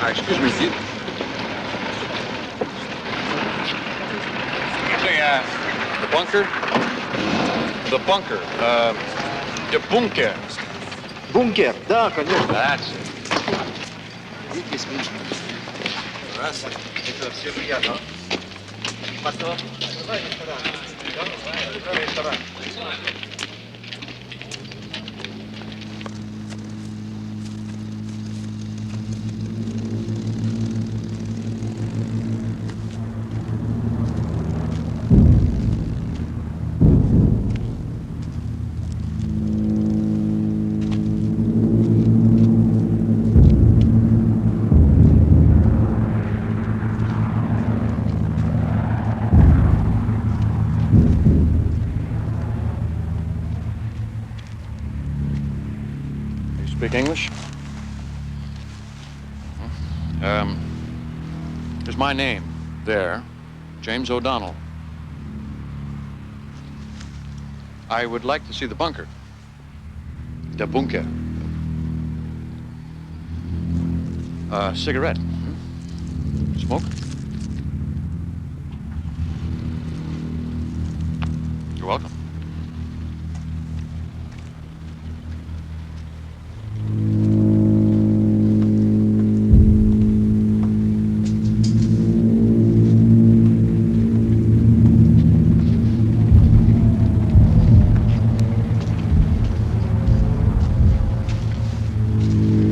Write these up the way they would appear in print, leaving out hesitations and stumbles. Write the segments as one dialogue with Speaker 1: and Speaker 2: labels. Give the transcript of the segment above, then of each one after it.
Speaker 1: Excuse me, the bunker? The bunker. The bunker.
Speaker 2: Бункер, да, конечно.
Speaker 1: That's it.
Speaker 2: Видите, смешно.
Speaker 1: Раз. Это все я, да? Потом. Давай ресторан. Давай ресторан. Speak English? Here's my name there, James O'Donnell. I would like to see the bunker. The bunker. Cigarette. Smoke? You're welcome.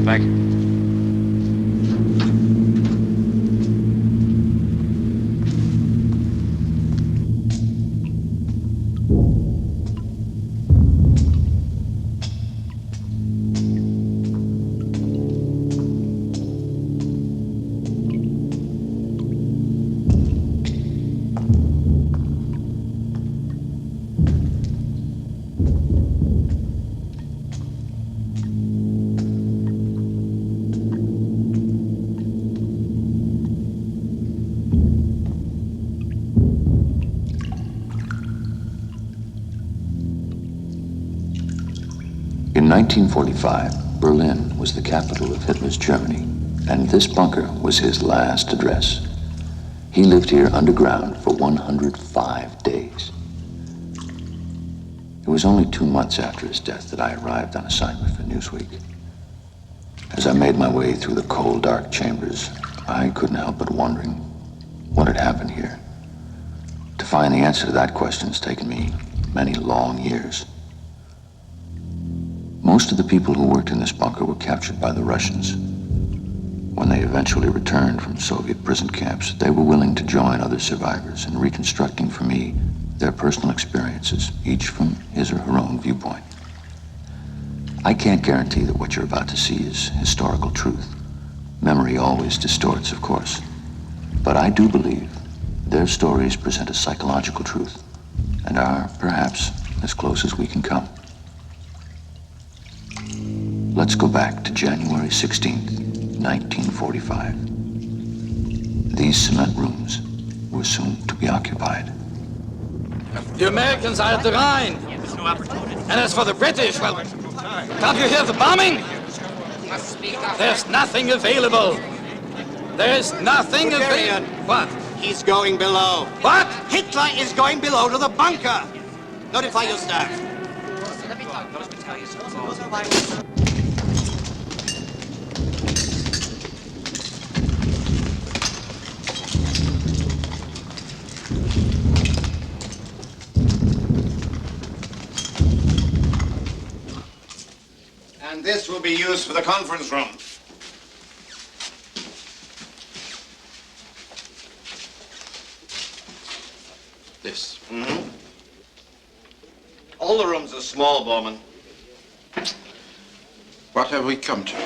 Speaker 1: Thank you.
Speaker 3: In 1945, Berlin was the capital of Hitler's Germany, and this bunker was his last address. He lived here underground for 105 days. It was only 2 months after his death that I arrived on assignment for Newsweek. As I made my way through the cold, dark chambers, I couldn't help but wondering what had happened here. To find the answer to that question has taken me many long years. Most of the people who worked in this bunker were captured by the Russians. When they eventually returned from Soviet prison camps, they were willing to join other survivors in reconstructing for me their personal experiences, each from his or her own viewpoint. I can't guarantee that what you're about to see is historical truth. Memory always distorts, of course. But I do believe their stories present a psychological truth and are, perhaps, as close as we can come. Let's go back to January 16th, 1945. These cement rooms were soon to be occupied.
Speaker 4: The Americans are at the Rhine. And as for the British, well, can't you hear the bombing? There's nothing available. There's nothing available. What?
Speaker 5: He's going below.
Speaker 4: What?
Speaker 5: Hitler is going below to the bunker. Notify your staff. And this will be used for the conference room.
Speaker 1: This.
Speaker 5: Mm-hmm. All the rooms are small, Borman.
Speaker 1: What have we come to?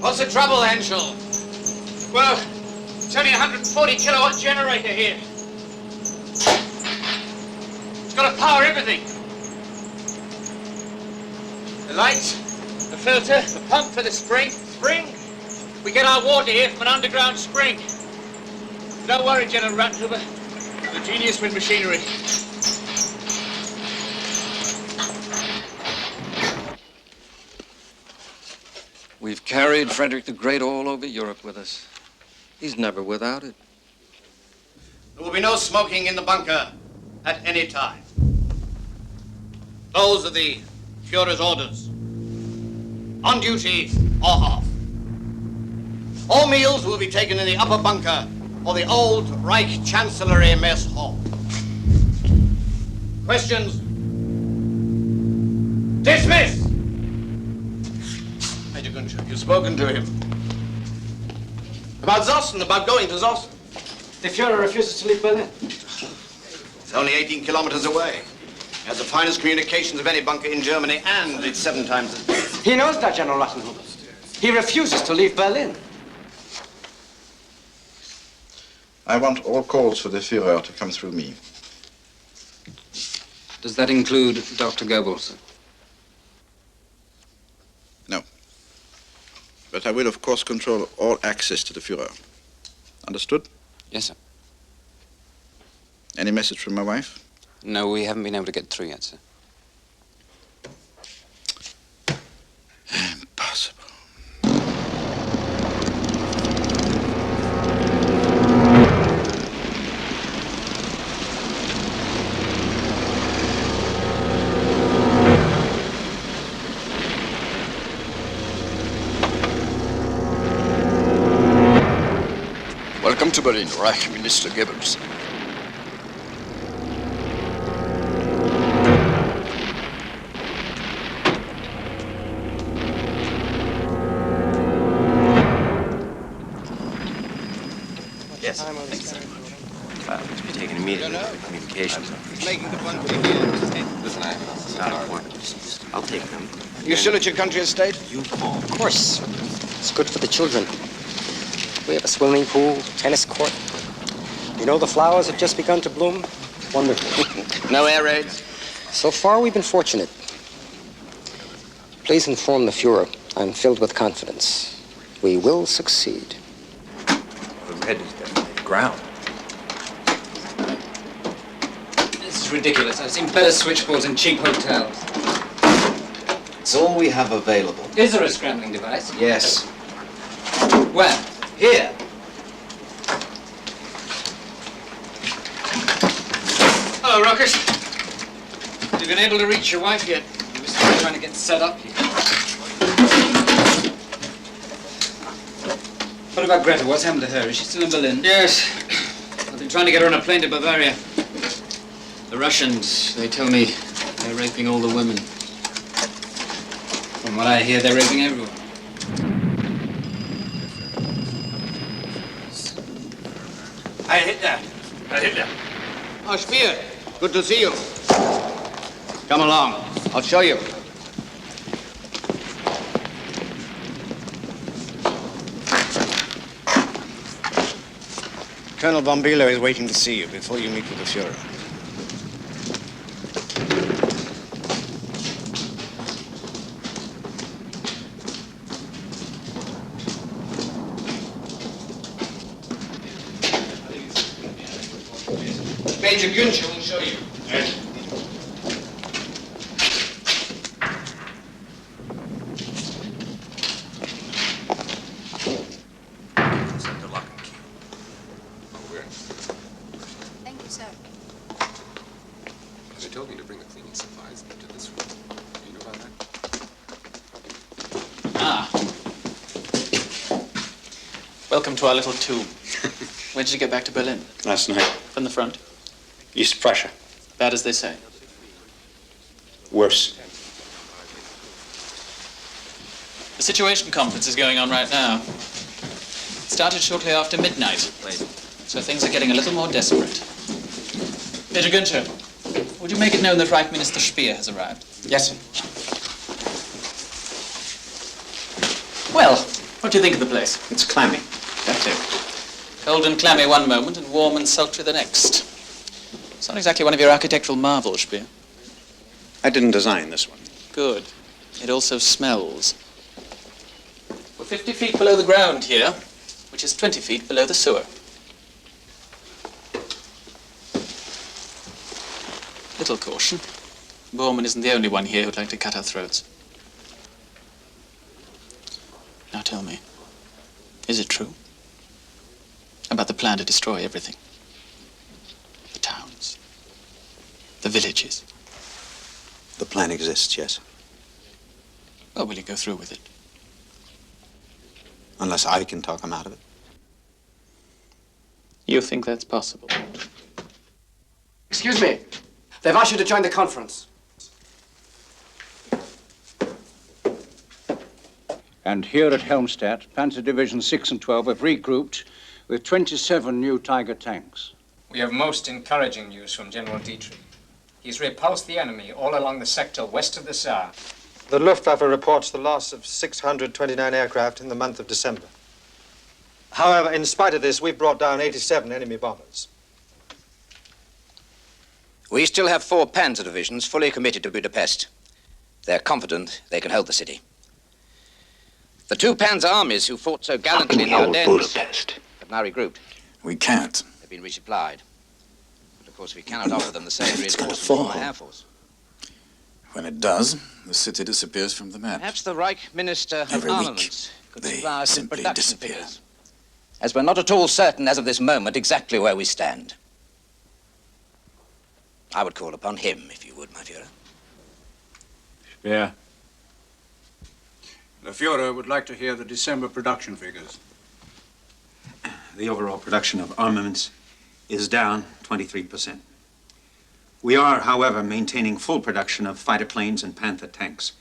Speaker 4: What's the trouble, Henschel?
Speaker 6: Well, it's only a 140 kilowatt generator here. It's got to power everything. The lights, the filter, the pump for the spring. Spring? We get our water here from an underground spring. Don't worry, General Rattenhuber. The genius with machinery.
Speaker 7: We've carried Frederick the Great all over Europe with us. He's never without it.
Speaker 5: There will be no smoking in the bunker at any time. Those are the Führer's orders. On duty or off. All meals will be taken in the upper bunker or the old Reich Chancellery Mess Hall. Questions? Dismiss! Major Gunscher, you've spoken to him. About Zossen, about going to Zossen.
Speaker 2: The Führer refuses to leave Berlin.
Speaker 5: It's only 18 kilometers away. It has the finest communications of any bunker in Germany, and it's 7 times as big.
Speaker 2: He knows that, General Rattenhubert. He refuses to leave Berlin.
Speaker 8: I want all calls for the Führer to come through me.
Speaker 7: Does that include Dr. Goebbels?
Speaker 8: No. But I will, of course, control all access to the Führer. Understood?
Speaker 9: Yes, sir.
Speaker 8: Any message from my wife?
Speaker 9: No, we haven't been able to get through yet, sir.
Speaker 8: Impossible.
Speaker 10: Welcome to Berlin, Reich Minister Goebbels.
Speaker 11: Yes, thank you very much. File needs to be taken immediately for communications.
Speaker 5: Making the bunker here.
Speaker 11: Listen, it's not important. I'll take them.
Speaker 5: You still at your country estate?
Speaker 11: You call.
Speaker 12: Of course. It's good for the children. We have a swimming pool, tennis court. You know the flowers have just begun to bloom? Wonderful.
Speaker 5: No air raids?
Speaker 12: So far, we've been fortunate. Please inform the Führer. I'm filled with confidence. We will succeed.
Speaker 11: The red is definitely the ground.
Speaker 4: This is ridiculous. I've seen better switchboards in cheap hotels.
Speaker 11: It's all we have available.
Speaker 4: Is there a scrambling device?
Speaker 11: Yes.
Speaker 4: Where?
Speaker 11: Here.
Speaker 4: Hello, Ruckers. You been able to reach your wife yet? We're still trying to get set up here. What about Greta? What's happened to her? Is she still in Berlin?
Speaker 6: Yes. I've been trying to get her on a plane to Bavaria. The Russians, they tell me they're raping all the women.
Speaker 4: From what I hear, they're raping everyone.
Speaker 5: I hit that. Oh, Spear, good to see you. Come along. I'll show you. Colonel von Bülow is waiting to see you before you meet with the Führer. Major Günscher will show you.
Speaker 13: Thank you, sir.
Speaker 9: They told me to bring the cleaning supplies into this room. Do you know about that?
Speaker 6: Ah. Welcome to our little tomb. When did you get back to Berlin?
Speaker 11: Last night.
Speaker 6: From the front?
Speaker 11: East Prussia.
Speaker 6: Bad as they say.
Speaker 11: Worse.
Speaker 6: The Situation Conference is going on right now. It started shortly after midnight, so things are getting a little more desperate. Major Günscher, would you make it known that Reich Minister Speer has arrived?
Speaker 11: Yes, sir.
Speaker 6: Well, what do you think of the place?
Speaker 11: It's clammy. That's it.
Speaker 6: Cold and clammy one moment and warm and sultry the next. It's not exactly one of your architectural marvels, Speer.
Speaker 11: I didn't design this one.
Speaker 6: Good. It also smells. We're 50 feet below the ground here, which is 20 feet below the sewer. Little caution. Bormann isn't the only one here who'd like to cut our throats. About the plan to destroy everything. The towns. The villages.
Speaker 8: The plan exists, yes.
Speaker 6: Well, will you go through with it?
Speaker 8: Unless I can talk him out of it.
Speaker 6: You think that's possible?
Speaker 2: Excuse me. They've asked you to join the conference.
Speaker 14: And here at Helmstedt, Panzer Division 6 and 12 have regrouped with 27 new Tiger tanks.
Speaker 15: We have most encouraging news from General Dietrich. He's repulsed the enemy all along the sector west of the Saar.
Speaker 16: The Luftwaffe reports the loss of 629 aircraft in the month of December. However, in spite of this, we've brought down 87 enemy bombers.
Speaker 17: We still have 4 Panzer divisions fully committed to Budapest. They're confident they can hold the city. The 2 Panzer armies who fought so gallantly in the Ardennes have now regrouped.
Speaker 10: We can't.
Speaker 17: They've been resupplied. But of course, we cannot offer them the same reinforcements
Speaker 10: fall.
Speaker 17: from our Air Force.
Speaker 10: When it does, the city disappears from the map.
Speaker 17: Perhaps the Reich Minister of
Speaker 10: Every week,
Speaker 17: Armaments could
Speaker 10: they
Speaker 17: supply us with
Speaker 10: simply
Speaker 17: production
Speaker 10: disappear.
Speaker 17: figures. As we're not at all certain as of this moment exactly where we stand. I would call upon him, if you would, my Führer.
Speaker 14: Speer. The Führer would like to hear the December production figures.
Speaker 18: The overall production of armaments is down 23%. We are, however, maintaining full production of fighter planes and Panther tanks.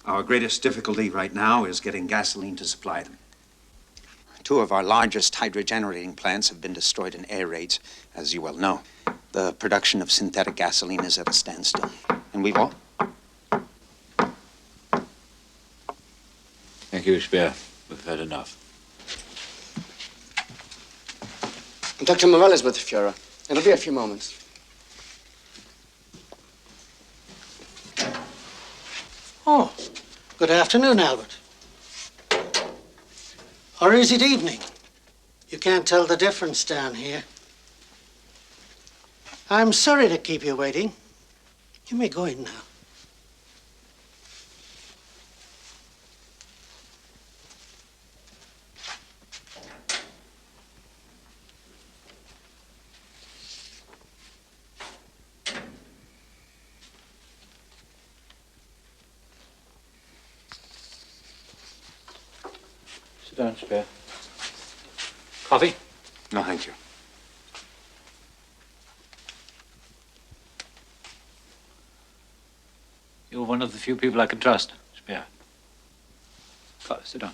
Speaker 18: Our greatest difficulty right now is getting gasoline to supply them. 2 of our largest hydrogenerating plants have been destroyed in air raids, as you well know. The production of synthetic gasoline is at a standstill. And we've all...
Speaker 14: Thank you, Speer. We've heard enough.
Speaker 2: Dr. Morell is with the Führer. It'll be a few moments.
Speaker 19: Oh, good afternoon, Albert. Or is it evening? You can't tell the difference down here. I'm sorry to keep you waiting. You may go in now.
Speaker 14: Sit down, Speer. Coffee?
Speaker 18: No, thank you.
Speaker 14: You're one of the few people I can trust, Speer. Sit down.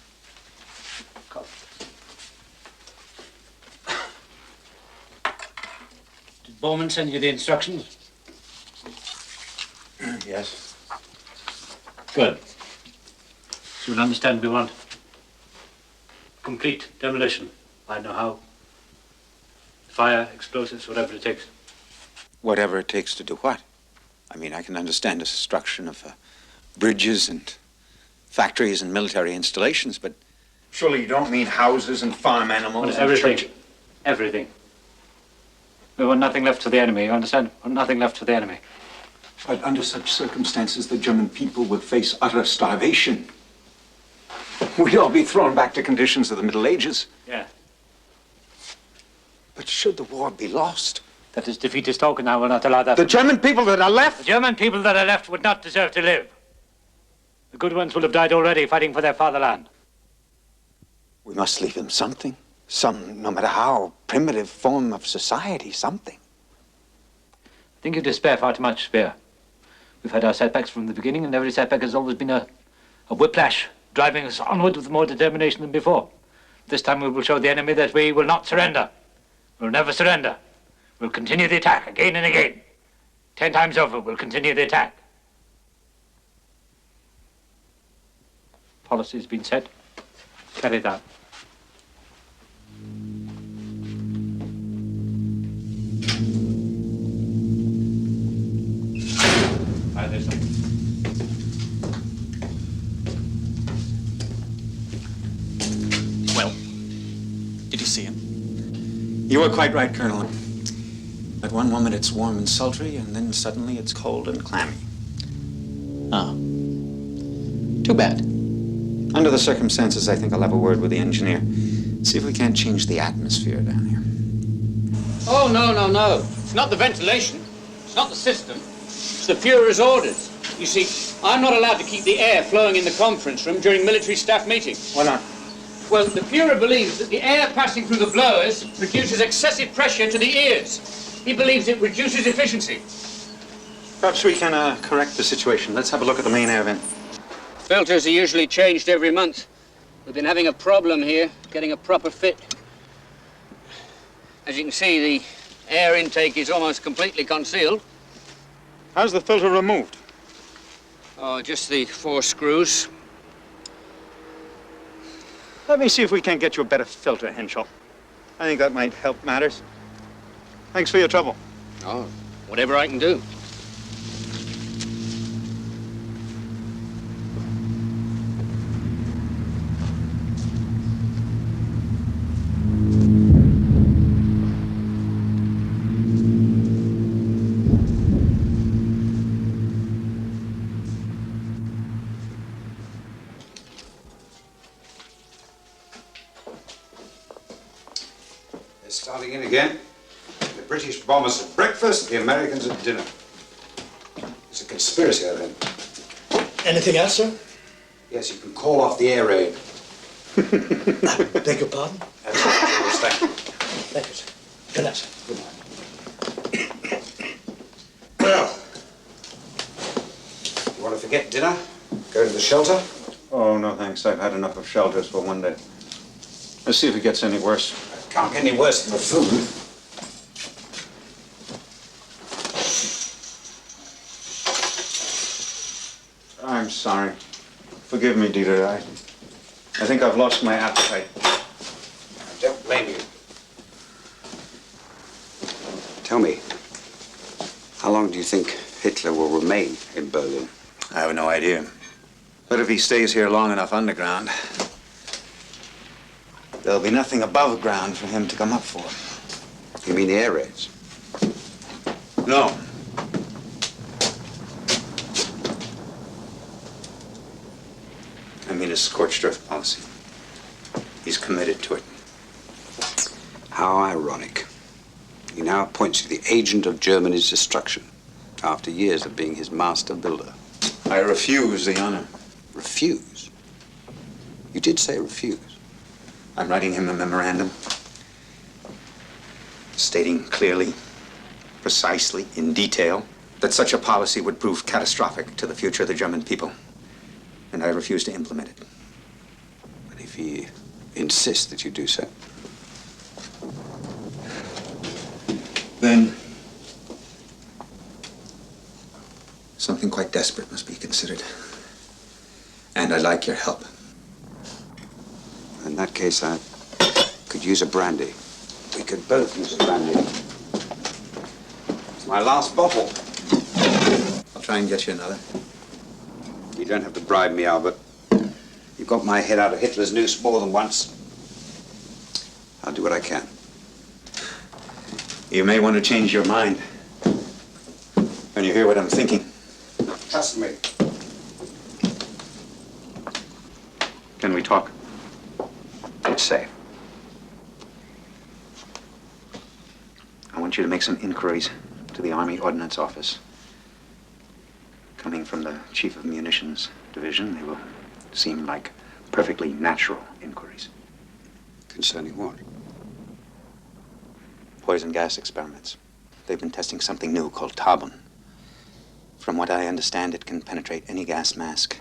Speaker 14: Did Bowman send you the instructions?
Speaker 18: Yes.
Speaker 14: Good. So you'll understand we want complete demolition. I know how. Fire, explosives, whatever it takes.
Speaker 18: Whatever it takes to do what? I mean, I can understand the destruction of bridges and factories and military installations, but... Surely you don't mean houses and farm animals and
Speaker 14: everything.
Speaker 18: churches.
Speaker 14: Everything. We want nothing left for the enemy, you understand? We want nothing left for the enemy.
Speaker 18: But under such circumstances, the German people would face utter starvation. We'd all be thrown back to conditions of the Middle Ages.
Speaker 14: Yeah.
Speaker 18: But should the war be lost?
Speaker 14: That is defeatist talk, and I will not allow that.
Speaker 18: The German people that are left?
Speaker 14: The German people that are left would not deserve to live. The good ones will have died already fighting for their fatherland.
Speaker 18: We must leave them something. Some, no matter how primitive form of society, something.
Speaker 14: I think you despair far too much, Speer. We've had our setbacks from the beginning, and every setback has always been a whiplash, driving us onward with more determination than before. This time we will show the enemy that we will not surrender. We'll never surrender. We'll continue the attack again and again. 10 times over, we'll continue the attack. Policy has been set. Carried out.
Speaker 6: Well, did you see him?
Speaker 18: You were quite right, Colonel. At one moment it's warm and sultry, and then suddenly it's cold and clammy.
Speaker 6: Ah. Too bad.
Speaker 18: Under the circumstances, I think I'll have a word with the engineer. See if we can't change the atmosphere down here.
Speaker 4: Oh, no, no, no. It's not the ventilation. It's not the system. It's the Fuhrer's orders. You see, I'm not allowed to keep the air flowing in the conference room during military staff meetings.
Speaker 18: Why not?
Speaker 4: Well, the Fuhrer believes that the air passing through the blowers produces excessive pressure to the ears. He believes it reduces efficiency.
Speaker 18: Perhaps we can correct the situation. Let's have a look at the main air vent.
Speaker 4: Filters are usually changed every month. We've been having a problem here getting a proper fit. As you can see, the air intake is almost completely concealed.
Speaker 18: How's the filter removed?
Speaker 4: Oh, just the 4 screws.
Speaker 18: Let me see if we can't get you a better filter, Henschel. I think that might help matters. Thanks for your trouble.
Speaker 4: Oh, whatever I can do.
Speaker 20: They're starting in again. The British bombers at breakfast, the Americans at dinner. It's a conspiracy, I think.
Speaker 21: Anything else, sir?
Speaker 20: Yes, you can call off the air raid.
Speaker 21: Beg your pardon?
Speaker 20: That's all. Thank you.
Speaker 21: Thank you, sir. Good night, sir.
Speaker 20: Good night. Well, you want to forget dinner? Go to the shelter?
Speaker 18: Oh, no, thanks. I've had enough of shelters for one day. Let's see if it gets any worse.
Speaker 20: It can't get any worse than the food.
Speaker 18: I'm sorry. Forgive me, Dieter. I think I've lost my appetite.
Speaker 20: I don't blame you. Tell me, how long do you think Hitler will remain in Berlin?
Speaker 18: I have no idea. But if he stays here long enough underground, there'll be nothing above ground for him to come up for.
Speaker 20: You mean the air raids?
Speaker 18: No. I mean his scorched earth policy. He's committed to it.
Speaker 20: How ironic. He now appoints you the agent of Germany's destruction, after years of being his master builder.
Speaker 18: I refuse the honor.
Speaker 20: Refuse? You did say refuse.
Speaker 18: I'm writing him a memorandum stating clearly, precisely, in detail, that such a policy would prove catastrophic to the future of the German people. And I refuse to implement it.
Speaker 20: But if he insists that you do so?
Speaker 18: Then something quite desperate must be considered. And I'd like your help.
Speaker 20: In that case, I could use a brandy. We could both use a brandy. It's my last bottle.
Speaker 18: I'll try and get you another.
Speaker 20: You don't have to bribe me, Albert. You got my head out of Hitler's noose more than once. I'll do what I can.
Speaker 18: You may want to change your mind when you hear what I'm thinking.
Speaker 20: Trust me.
Speaker 18: Can we talk?
Speaker 20: It's safe.
Speaker 18: I want you to make some inquiries to the Army Ordnance Office. Coming from the Chief of Munitions Division, they will seem like perfectly natural inquiries.
Speaker 20: Concerning what?
Speaker 18: Poison gas experiments. They've been testing something new called Tarbon. From what I understand, it can penetrate any gas mask,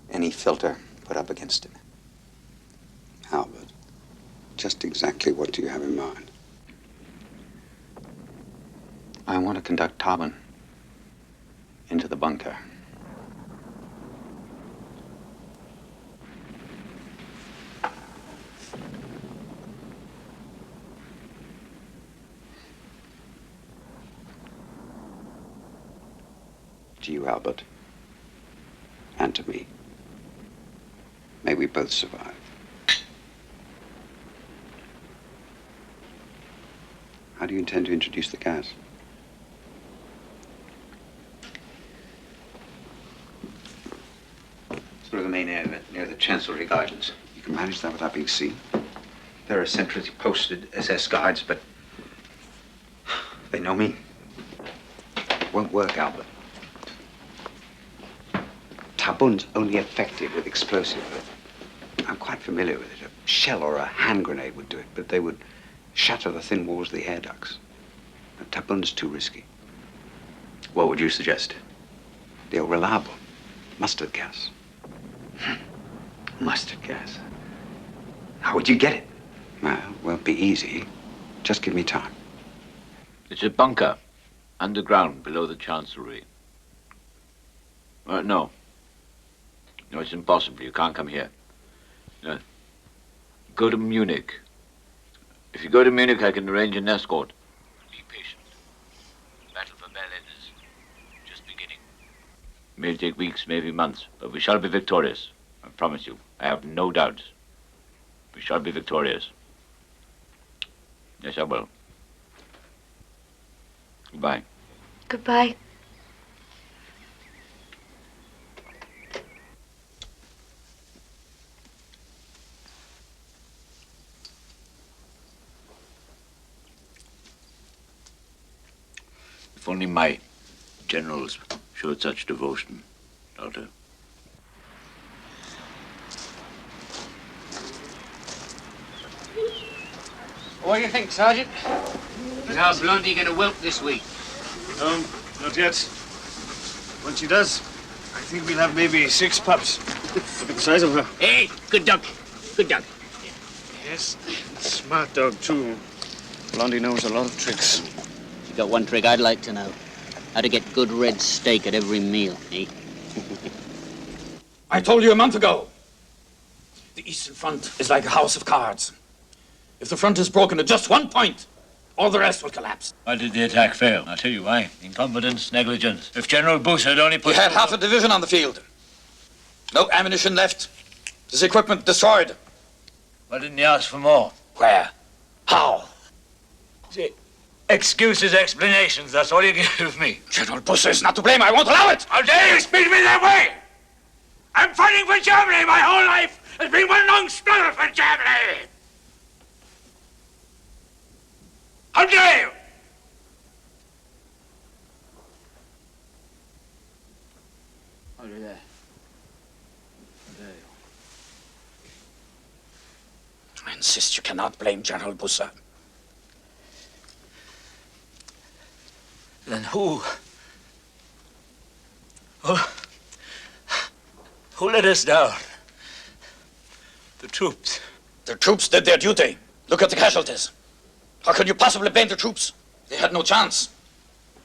Speaker 18: any filter put up against it.
Speaker 20: Albert, just exactly what do you have in mind?
Speaker 18: I want to conduct Tarbon into the bunker.
Speaker 20: To you, Albert, and to me. May we both survive. How do you intend to introduce the gas?
Speaker 18: Through the main air vent near the Chancellery Gardens.
Speaker 20: You can manage that without being seen?
Speaker 18: There are centrally posted SS guards, but they know me.
Speaker 20: It won't work, Albert. Tabun's only effective with explosive. I'm quite familiar with it. A shell or a hand grenade would do it, but they would shatter the thin walls of the air ducts. Tabun's too risky.
Speaker 18: What would you suggest?
Speaker 20: They're reliable. Mustard gas.
Speaker 18: Mustard gas? How would you get it?
Speaker 20: Well, it won't be easy. Just give me time.
Speaker 3: It's a bunker, underground, below the Chancellery. No. No, it's impossible. You can't come here. Go to Munich. If you go to Munich, I can arrange an escort. Be patient. The battle for Berlin is just beginning. It may take weeks, maybe months, but we shall be victorious. I promise you. I have no doubts. We shall be victorious. Yes, I will. Goodbye.
Speaker 13: Goodbye.
Speaker 3: If only my generals showed such devotion, Doctor.
Speaker 2: What do you think, Sergeant? Is our Blondie going to whelp this week?
Speaker 22: No, not yet. When she does, I think we'll have maybe 6 pups. Look at the size of her.
Speaker 2: Hey, good dog. Good dog.
Speaker 22: Yes, smart dog, too. Blondie knows a lot of tricks.
Speaker 23: You got one trick I'd like to know. How to get good red steak at every meal, eh?
Speaker 4: I told you a month ago. The Eastern Front is like a house of cards. If the front is broken at just one point, all the rest will collapse.
Speaker 3: Why did the attack fail? I'll tell you why. Incompetence, negligence. If General Bush had only put...
Speaker 4: We had half a division on the field. No ammunition left. His equipment destroyed.
Speaker 3: Why didn't he ask for more?
Speaker 4: Where? How?
Speaker 3: See, excuses, explanations, that's all you can give me.
Speaker 4: General Bush is not to blame. I won't allow it.
Speaker 3: How dare you speak to me that way? I'm fighting for Germany. My whole life has been one long struggle for Germany. How dare you?
Speaker 23: How dare you?
Speaker 4: I insist you cannot blame General Bussa.
Speaker 3: Then who let us down? The troops.
Speaker 4: The troops did their duty. Look at the casualties. How can you possibly blame the troops? They had no chance.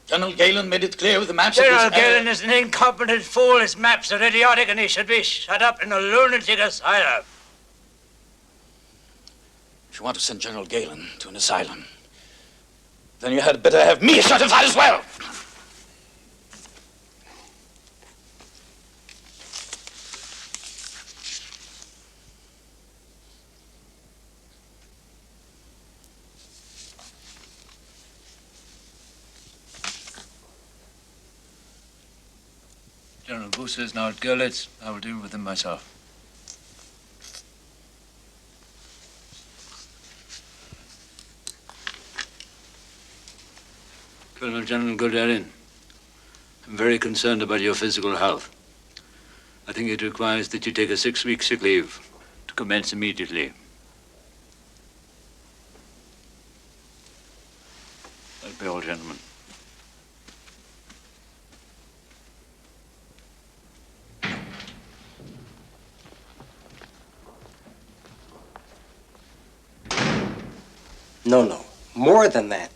Speaker 4: General Galen made it clear with the maps.
Speaker 14: General Galen is an incompetent fool. His maps are idiotic and he should be shut up in a lunatic asylum.
Speaker 4: If you want to send General Galen to an asylum, then you had better have me certified as well.
Speaker 3: General Bussa is now at Görlitz. I will deal with him myself. Colonel General Guderian, I'm very concerned about your physical health. I think it requires that you take a 6-week sick leave to commence immediately. That'll be all, gentlemen.
Speaker 12: No. More than that.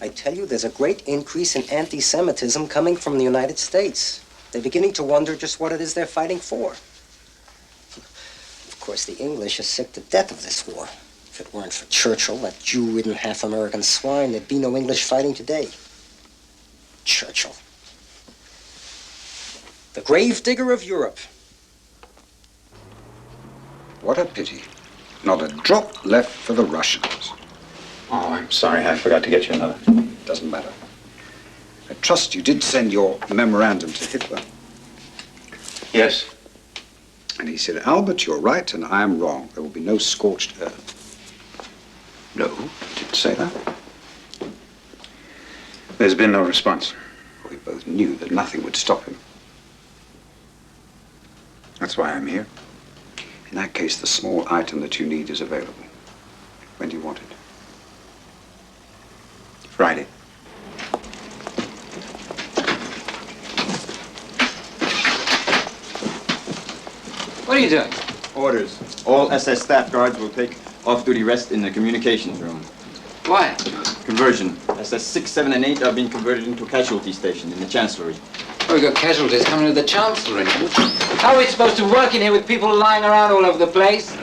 Speaker 12: I tell you, there's a great increase in anti-Semitism coming from the United States. They're beginning to wonder just what it is they're fighting for. Of course, the English are sick to death of this war. If it weren't for Churchill, that Jew-ridden half-American swine, there'd be no English fighting today. Churchill. The gravedigger of Europe.
Speaker 20: What a pity. Not a drop left for the Russians.
Speaker 18: Oh, I'm sorry. I forgot to get you another.
Speaker 20: Doesn't matter. I trust you did send your memorandum to Hitler.
Speaker 18: Yes.
Speaker 20: And he said, Albert, you're right, and I am wrong. There will be no scorched earth. No, he didn't say that.
Speaker 18: There's been no response.
Speaker 20: We both knew that nothing would stop him.
Speaker 18: That's why I'm here.
Speaker 20: In that case, the small item that you need is available. When do you want it?
Speaker 18: Friday.
Speaker 14: What are you doing?
Speaker 11: Orders. All SS staff guards will take off-duty rest in the communications room.
Speaker 14: Why?
Speaker 11: Conversion. SS 6, 7, and 8 are being converted into casualty station in the Chancellery.
Speaker 14: Oh, we've got casualties coming to the Chancellery. How are we supposed to work in here with people lying around all over the place?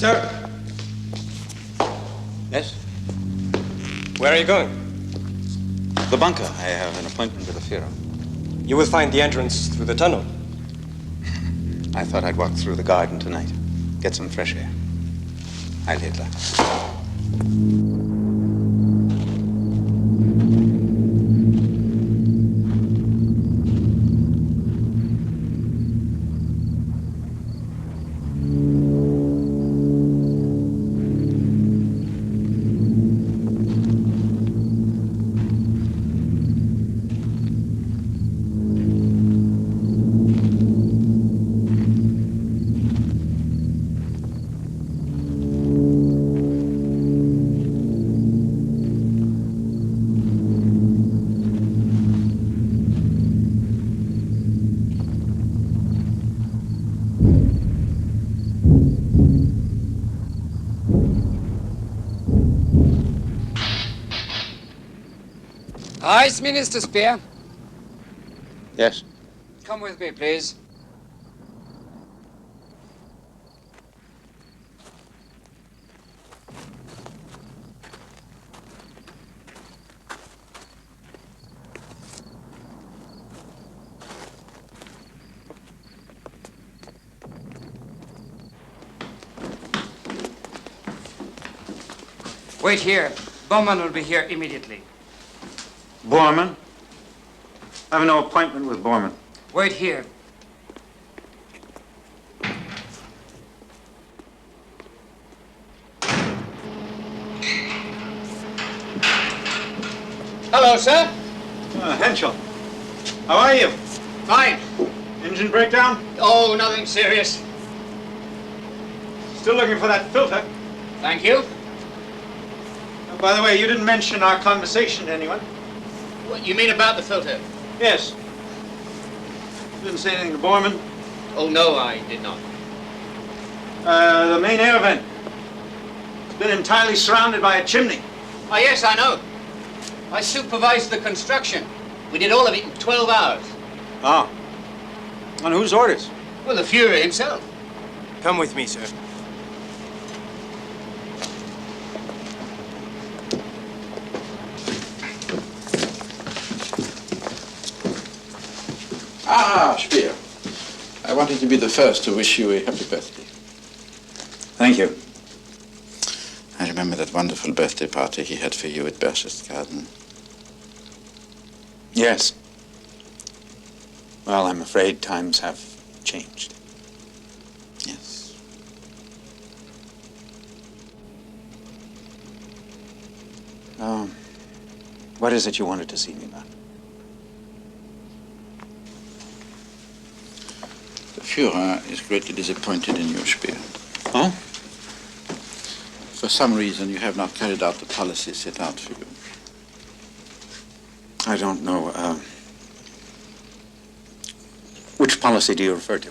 Speaker 16: Sir?
Speaker 1: Yes?
Speaker 16: Where are you going?
Speaker 1: The bunker. I have an appointment with the Führer.
Speaker 16: You will find the entrance through the tunnel.
Speaker 1: I thought I'd walk through the garden tonight. Get some fresh air. Heil Hitler.
Speaker 2: Ice, Minister Spear.
Speaker 1: Yes?
Speaker 2: Come with me, please. Wait here. Bowman will be here immediately.
Speaker 18: Bormann? I have no appointment with Bormann.
Speaker 2: Wait here. Hello, sir.
Speaker 18: Henschel. How are you?
Speaker 2: Fine.
Speaker 18: Engine breakdown?
Speaker 2: Oh, nothing serious.
Speaker 18: Still looking for that filter.
Speaker 2: Thank you.
Speaker 18: By the way, you didn't mention our conversation to anyone.
Speaker 2: What, you mean about the filter?
Speaker 18: Yes. You didn't say anything to Bormann?
Speaker 2: Oh, no, I did not.
Speaker 18: The main air vent. It's been entirely surrounded by a chimney.
Speaker 2: Oh, yes, I know. I supervised the construction. We did all of it in 12 hours.
Speaker 18: Ah. On whose orders?
Speaker 2: Well, the Führer himself.
Speaker 16: Come with me, sir.
Speaker 8: Ah, Speer. I wanted to be the first to wish you a happy birthday.
Speaker 18: Thank you.
Speaker 8: I remember that wonderful birthday party he had for you at Berchtesgaden.
Speaker 18: Yes. Well, I'm afraid times have changed.
Speaker 8: Yes.
Speaker 18: What is it you wanted to see me about?
Speaker 8: The Führer is greatly disappointed in you, Speer.
Speaker 18: Oh?
Speaker 8: For some reason, you have not carried out the policy set out for you.
Speaker 18: I don't know. Which policy do you refer to?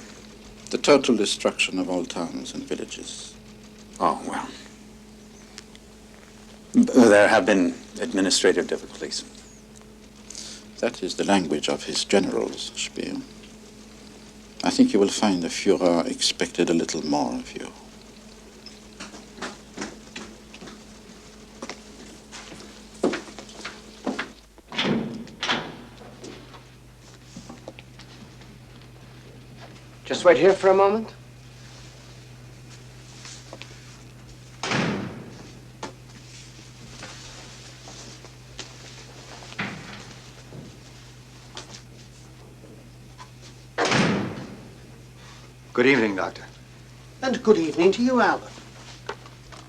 Speaker 8: The total destruction of all towns and villages.
Speaker 18: Oh, well. There have been administrative difficulties.
Speaker 8: That is the language of his generals, Speer. I think you will find the Führer expected a little more of you.
Speaker 12: Just wait here for a moment.
Speaker 16: Good evening, Doctor.
Speaker 19: And good evening to you, Albert.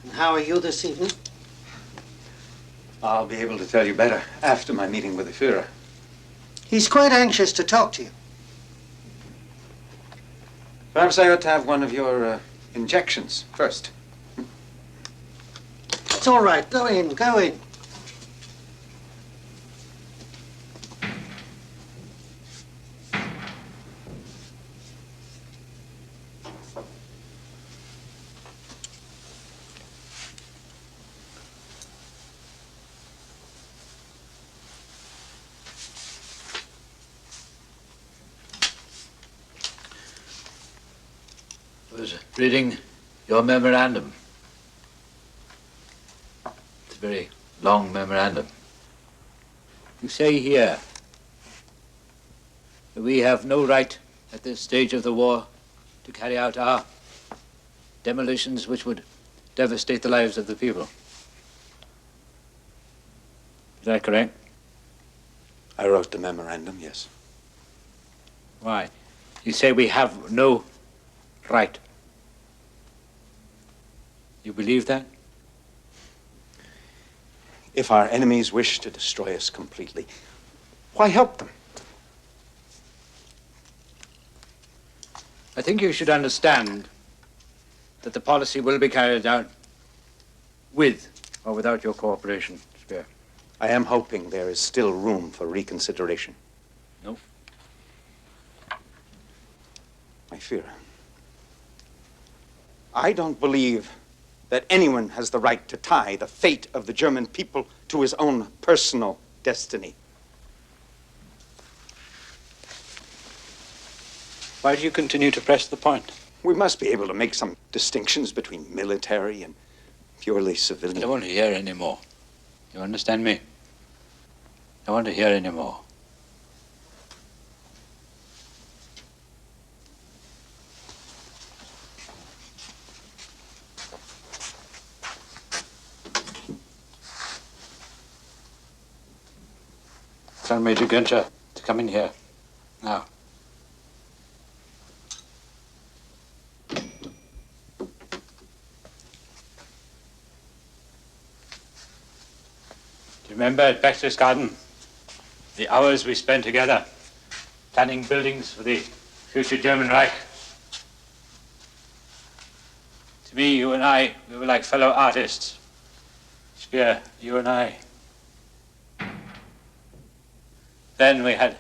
Speaker 19: And how are you this evening?
Speaker 18: I'll be able to tell you better after my meeting with the Führer.
Speaker 19: He's quite anxious to talk to you.
Speaker 18: Perhaps I ought to have one of your injections first.
Speaker 19: It's all right. Go in, go in.
Speaker 14: I was reading your memorandum. It's a very long memorandum. You say here that we have no right at this stage of the war to carry out our demolitions which would devastate the lives of the people. Is that correct?
Speaker 18: I wrote the memorandum, yes.
Speaker 14: Why? You say we have no right. You believe that?
Speaker 18: If our enemies wish to destroy us completely, why help them?
Speaker 14: I think you should understand that the policy will be carried out with or without your cooperation, Spear.
Speaker 18: I am hoping there is still room for reconsideration.
Speaker 14: No.
Speaker 18: My fear. I don't believe that anyone has the right to tie the fate of the German people to his own personal destiny.
Speaker 14: Why do you continue to press the point?
Speaker 18: We must be able to make some distinctions between military and purely civilian.
Speaker 14: I don't want to hear any more. You understand me? I don't want to hear any more. Tell Major Günther to come in here. Now. Do you remember at Baxter's Garden the hours we spent together planning buildings for the future German Reich? To me, you and I, we were like fellow artists. Spear, you and I. Then we had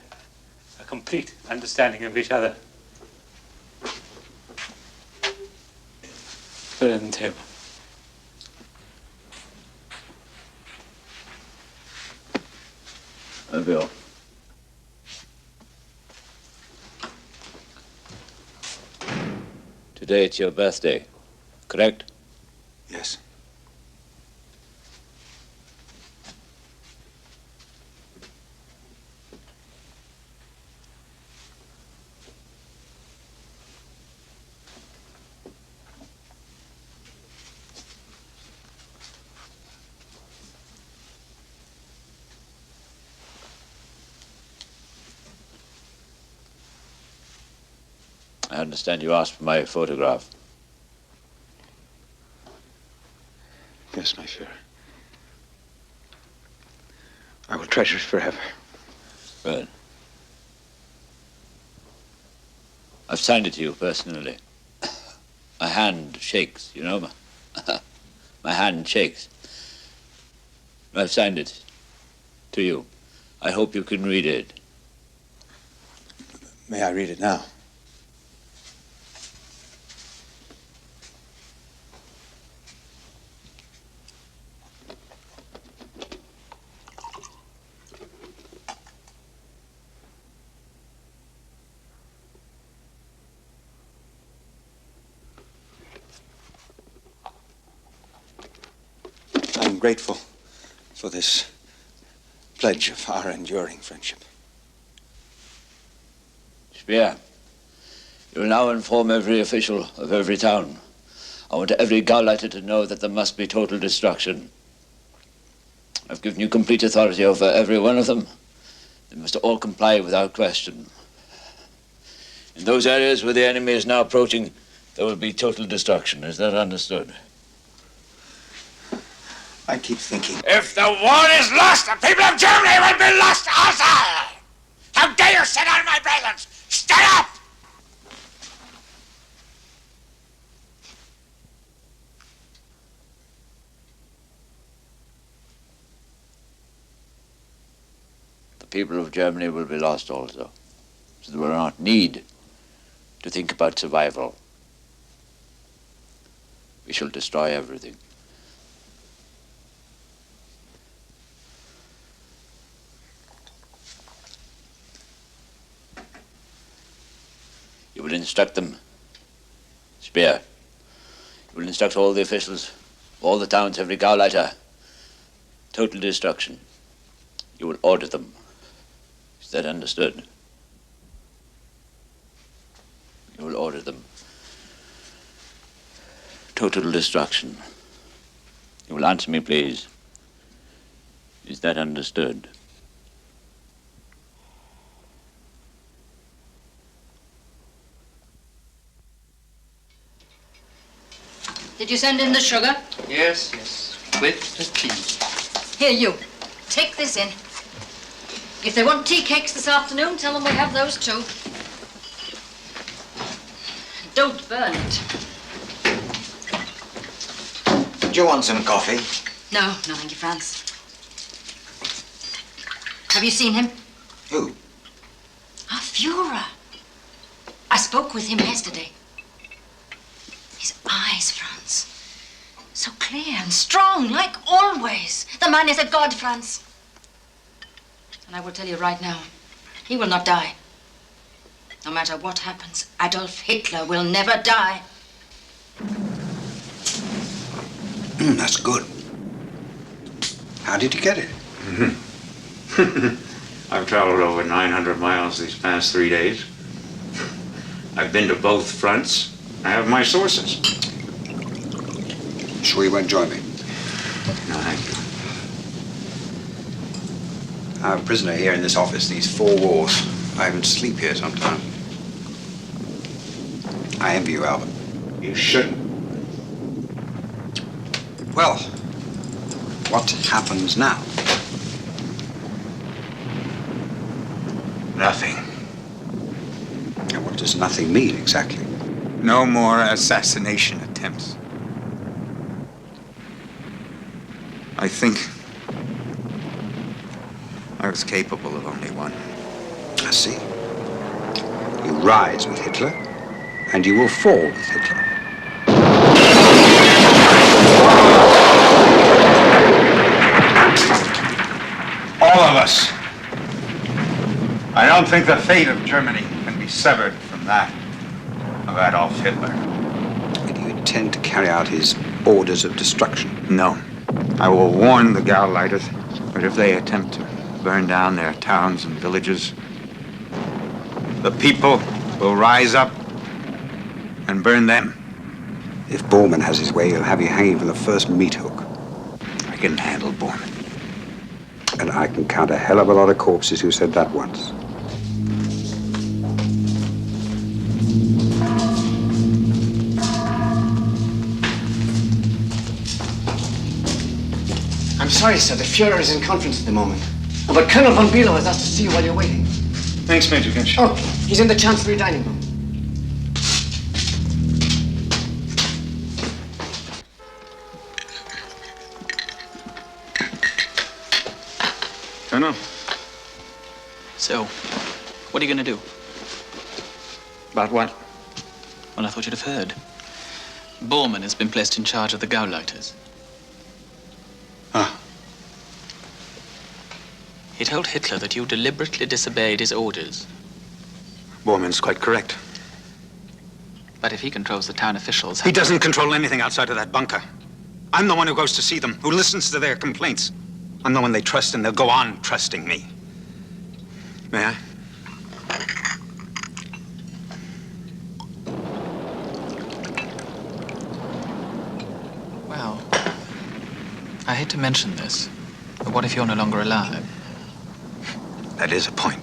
Speaker 14: a complete understanding of each other. Put it on the table.
Speaker 3: A bill. Today it's your birthday, correct?
Speaker 18: Yes.
Speaker 3: I understand you asked for my photograph.
Speaker 18: Yes, my Führer. I will treasure it forever.
Speaker 3: Good. I've signed it to you personally. My hand shakes, you know. My hand shakes. I've signed it to you. I hope you can read it.
Speaker 18: May I read it now?
Speaker 1: grateful for this pledge of our enduring friendship.
Speaker 3: Spear, you will now inform every official of every town. I want every Gauleiter to know that there must be total destruction. I've given you complete authority over every one of them. They must all comply without question. In those areas where the enemy is now approaching, there will be total destruction. Is that understood?
Speaker 1: I keep thinking.
Speaker 5: If the war is lost, the people of Germany will be lost also! How dare you sit on my presence? Stand up!
Speaker 3: The people of Germany will be lost also. So there will not need to think about survival. We shall destroy everything. You will instruct them. Spear. You will instruct all the officials, all the towns, every Gauleiter. Total destruction. You will order them. Is that understood? You will order them. Total destruction. You will answer me, please. Is that understood?
Speaker 13: Did you send in the sugar?
Speaker 2: Yes, yes. With the tea.
Speaker 13: Here, you. Take this in. If they want tea cakes this afternoon, tell them we have those too. Don't burn it.
Speaker 12: Do you want some coffee?
Speaker 13: No, no, thank you, Franz. Have you seen him?
Speaker 12: Who?
Speaker 13: Our Führer. I spoke with him yesterday. His eyes, Franz. So clear and strong, like always. The man is a god, Franz. And I will tell you right now, he will not die. No matter what happens, Adolf Hitler will never die.
Speaker 20: That's good. How did you get it?
Speaker 18: I've traveled over 900 miles these past 3 days. I've been to both fronts. I have my sources.
Speaker 20: Sure you won't join me?
Speaker 18: No, thank you.
Speaker 20: I'm a prisoner here in this office, these 4 wars. I even sleep here sometimes. I envy you, Albert.
Speaker 18: You shouldn't.
Speaker 20: Well, what happens now?
Speaker 18: Nothing.
Speaker 20: And what does nothing mean exactly?
Speaker 18: No more assassination attempts. I think I was capable of only one.
Speaker 20: I see. You rise with Hitler, and you will fall with Hitler.
Speaker 18: All of us. I don't think the fate of Germany can be severed from that of Adolf Hitler.
Speaker 20: Do you intend to carry out his orders of destruction?
Speaker 18: No. I will warn the Gauleiters, but if they attempt to burn down their towns and villages, the people will rise up and burn them.
Speaker 20: If Bormann has his way, he'll have you hanging from the first meat hook.
Speaker 18: I can handle Bormann.
Speaker 20: And I can count a hell of a lot of corpses who said that once.
Speaker 11: I'm sorry, sir. The Fuhrer is in conference at the moment. But Colonel von Bülow has asked to see you while you're waiting.
Speaker 18: Thanks, Major Ginch.
Speaker 11: Oh, he's in the Chancellery dining room.
Speaker 18: Colonel?
Speaker 6: So, what are you going to do?
Speaker 18: About what?
Speaker 6: Well, I thought you'd have heard. Bormann has been placed in charge of the Gauleiters.
Speaker 18: Ah.
Speaker 6: He told Hitler that you deliberately disobeyed his orders.
Speaker 18: Bormann's quite correct.
Speaker 6: But if he controls the town officials...
Speaker 18: He doesn't control anything outside of that bunker.
Speaker 1: I'm the one who goes to see them, who listens to their complaints. I'm the one they trust, and they'll go on trusting me. May I?
Speaker 6: Well, I hate to mention this, but what if you're no longer alive?
Speaker 1: That is a point.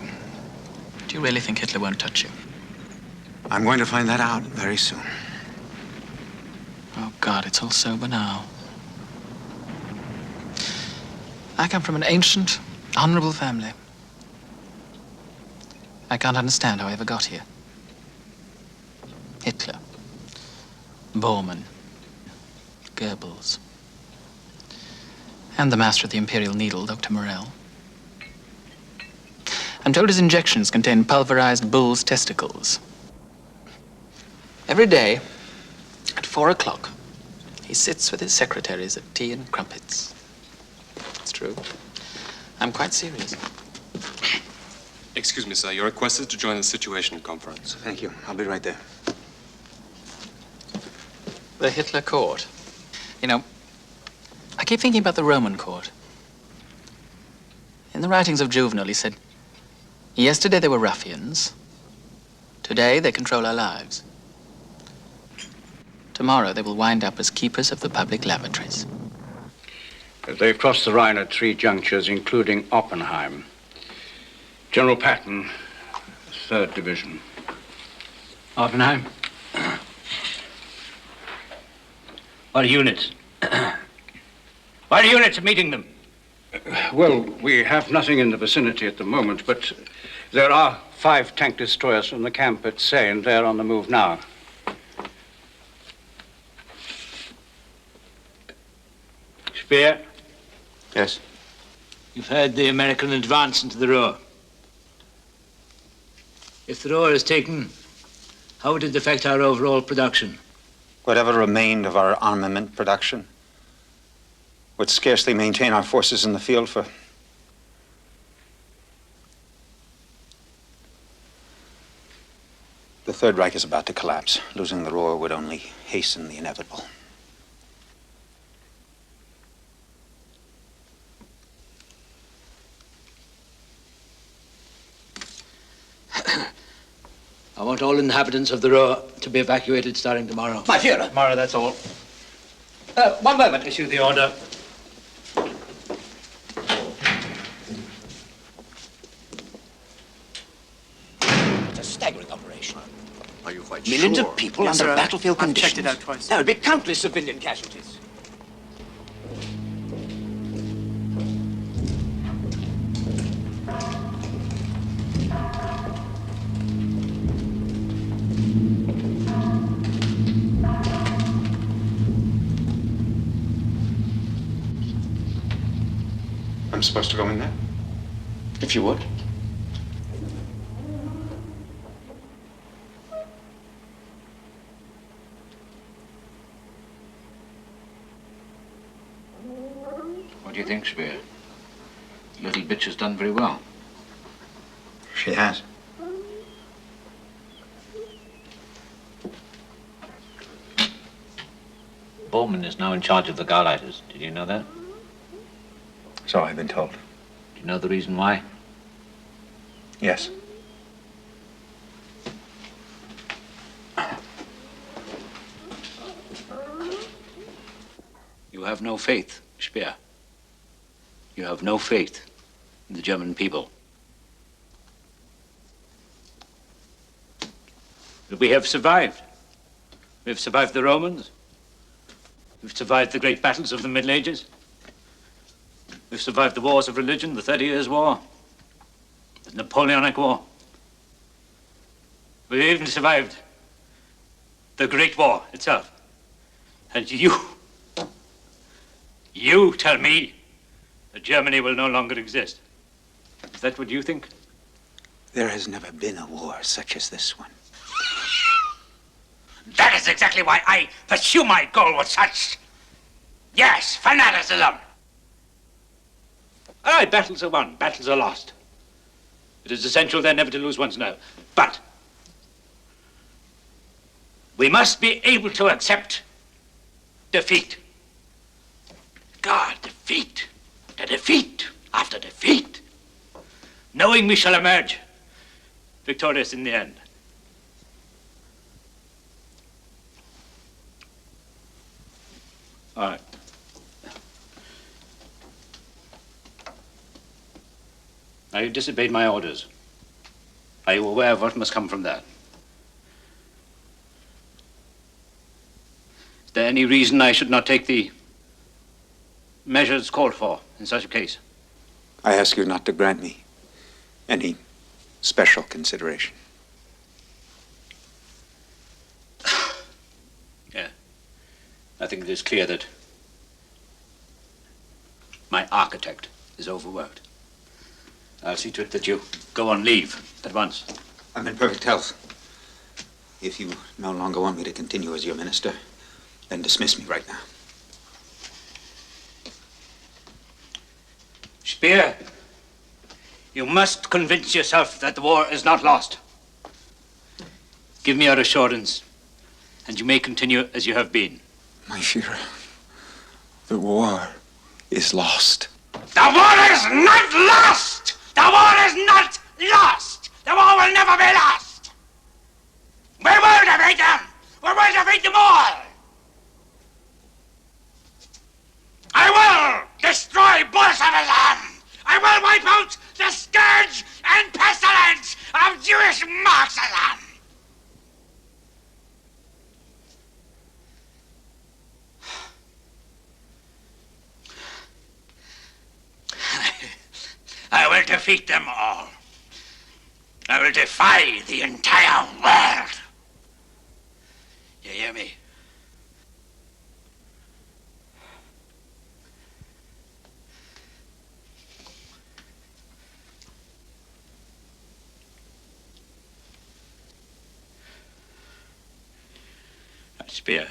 Speaker 6: Do you really think Hitler won't touch you?
Speaker 1: I'm going to find that out very soon.
Speaker 6: Oh, God, it's all sober now. I come from an ancient, honorable family. I can't understand how I ever got here. Hitler, Bormann, Goebbels, and the master of the Imperial Needle, Dr. Morell. I'm told his injections contain pulverized bull's testicles. Every day, at 4 o'clock, he sits with his secretaries at tea and crumpets. It's true. I'm quite serious.
Speaker 7: Excuse me, sir. You're requested to join the Situation Conference.
Speaker 1: Thank you. I'll be right there.
Speaker 6: The Hitler court. You know, I keep thinking about the Roman court. In the writings of Juvenal, he said, yesterday they were ruffians. Today they control our lives. Tomorrow they will wind up as keepers of the public lavatories.
Speaker 9: They've crossed the Rhine at 3 junctures, including Oppenheim. General Patton, 3rd Division.
Speaker 14: Oppenheim? What units? What units are meeting them?
Speaker 9: Well, we have nothing in the vicinity at the moment, but there are 5 tank destroyers from the camp at Seine. They're on the move now.
Speaker 14: Speer?
Speaker 1: Yes?
Speaker 14: You've heard the American advance into the Ruhr. If the Ruhr is taken, how would it affect our overall production?
Speaker 1: Whatever remained of our armament production would scarcely maintain our forces in the field for... The Third Reich is about to collapse. Losing the Ruhr would only hasten the inevitable.
Speaker 14: I want all inhabitants of the Ruhr to be evacuated starting tomorrow.
Speaker 2: My Führer.
Speaker 14: Tomorrow, that's all.
Speaker 2: One moment.
Speaker 14: Issue the order.
Speaker 17: It's a staggering operation.
Speaker 10: Are you quite
Speaker 17: Millions
Speaker 10: sure?
Speaker 17: of people
Speaker 10: Yes,
Speaker 17: under
Speaker 10: sir.
Speaker 17: battlefield
Speaker 10: I've
Speaker 17: conditions.
Speaker 10: checked it out twice.
Speaker 17: There would be countless civilian casualties.
Speaker 1: I'm supposed to go in there?
Speaker 11: If you would.
Speaker 3: What do you think, Spear? The little bitch has done very well.
Speaker 1: She has.
Speaker 3: Bormann is now in charge of the Gauleiters. Did you know that?
Speaker 1: So I've been told.
Speaker 3: Do you know the reason why?
Speaker 1: Yes.
Speaker 14: You have no faith, Speer. You have no faith in the German people. But we have survived. We have survived the Romans. We've survived the great battles of the Middle Ages. We've survived the wars of religion, the 30 Years' War, the Napoleonic War. We've even survived the Great War itself. And you tell me that Germany will no longer exist. Is that what you think?
Speaker 1: There has never been a war such as this one.
Speaker 5: That is exactly why I pursue my goal with such, yes, fanaticism.
Speaker 14: All right, battles are won, battles are lost. It is essential then never to lose one's nerve. But we must be able to accept defeat. defeat after defeat after defeat, knowing we shall emerge victorious in the end. All right. Now, you disobeyed my orders. Are you aware of what must come from that? Is there any reason I should not take the measures called for in such a case?
Speaker 1: I ask you not to grant me any special consideration.
Speaker 14: Yeah. I think it is clear that my architect is overworked. I'll see to it that you go on leave at once.
Speaker 1: I'm in perfect health. If you no longer want me to continue as your minister, then dismiss me right now.
Speaker 14: Spear, you must convince yourself that the war is not lost. Give me your assurance, and you may continue as you have been.
Speaker 1: My Führer, the war is lost.
Speaker 5: The war is not lost! The war is not lost! The war will never be lost! We will defeat them! We will defeat them all! I will destroy Bolshevism! I will wipe out the scourge and pestilence of Jewish Marxism! I will defeat them all. I will defy the entire world. You hear me? Spear.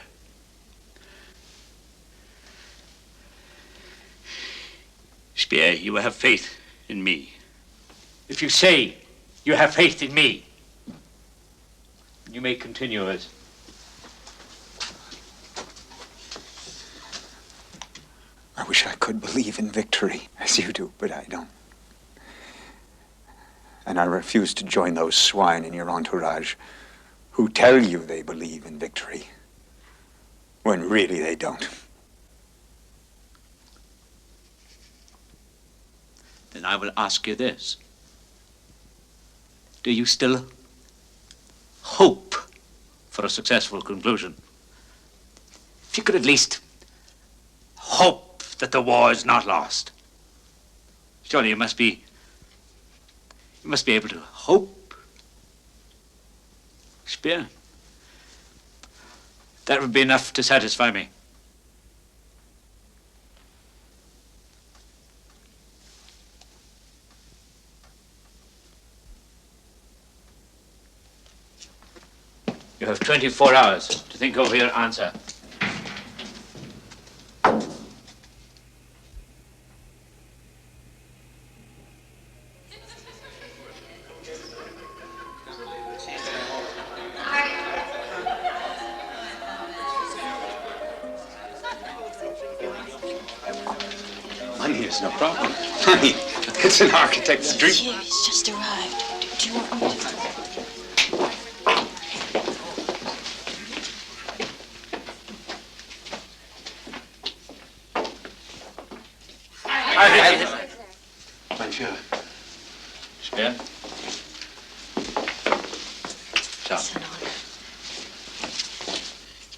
Speaker 5: Spear, you have faith in me. If you say you have faith in me, you may continue as...
Speaker 1: I wish I could believe in victory as you do, but I don't. And I refuse to join those swine in your entourage who tell you they believe in victory when really they don't.
Speaker 14: Then I will ask you this. Do you still hope for a successful conclusion? If you could at least hope that the war is not lost. Surely you must be able to hope. Spear. That would be enough to satisfy me. You have 24 hours to think over your answer.
Speaker 1: Money is no problem. Money, it's an architect's dream.
Speaker 13: He's just arrived. Do you want me to...
Speaker 1: Mein Führer.
Speaker 14: Spear? So.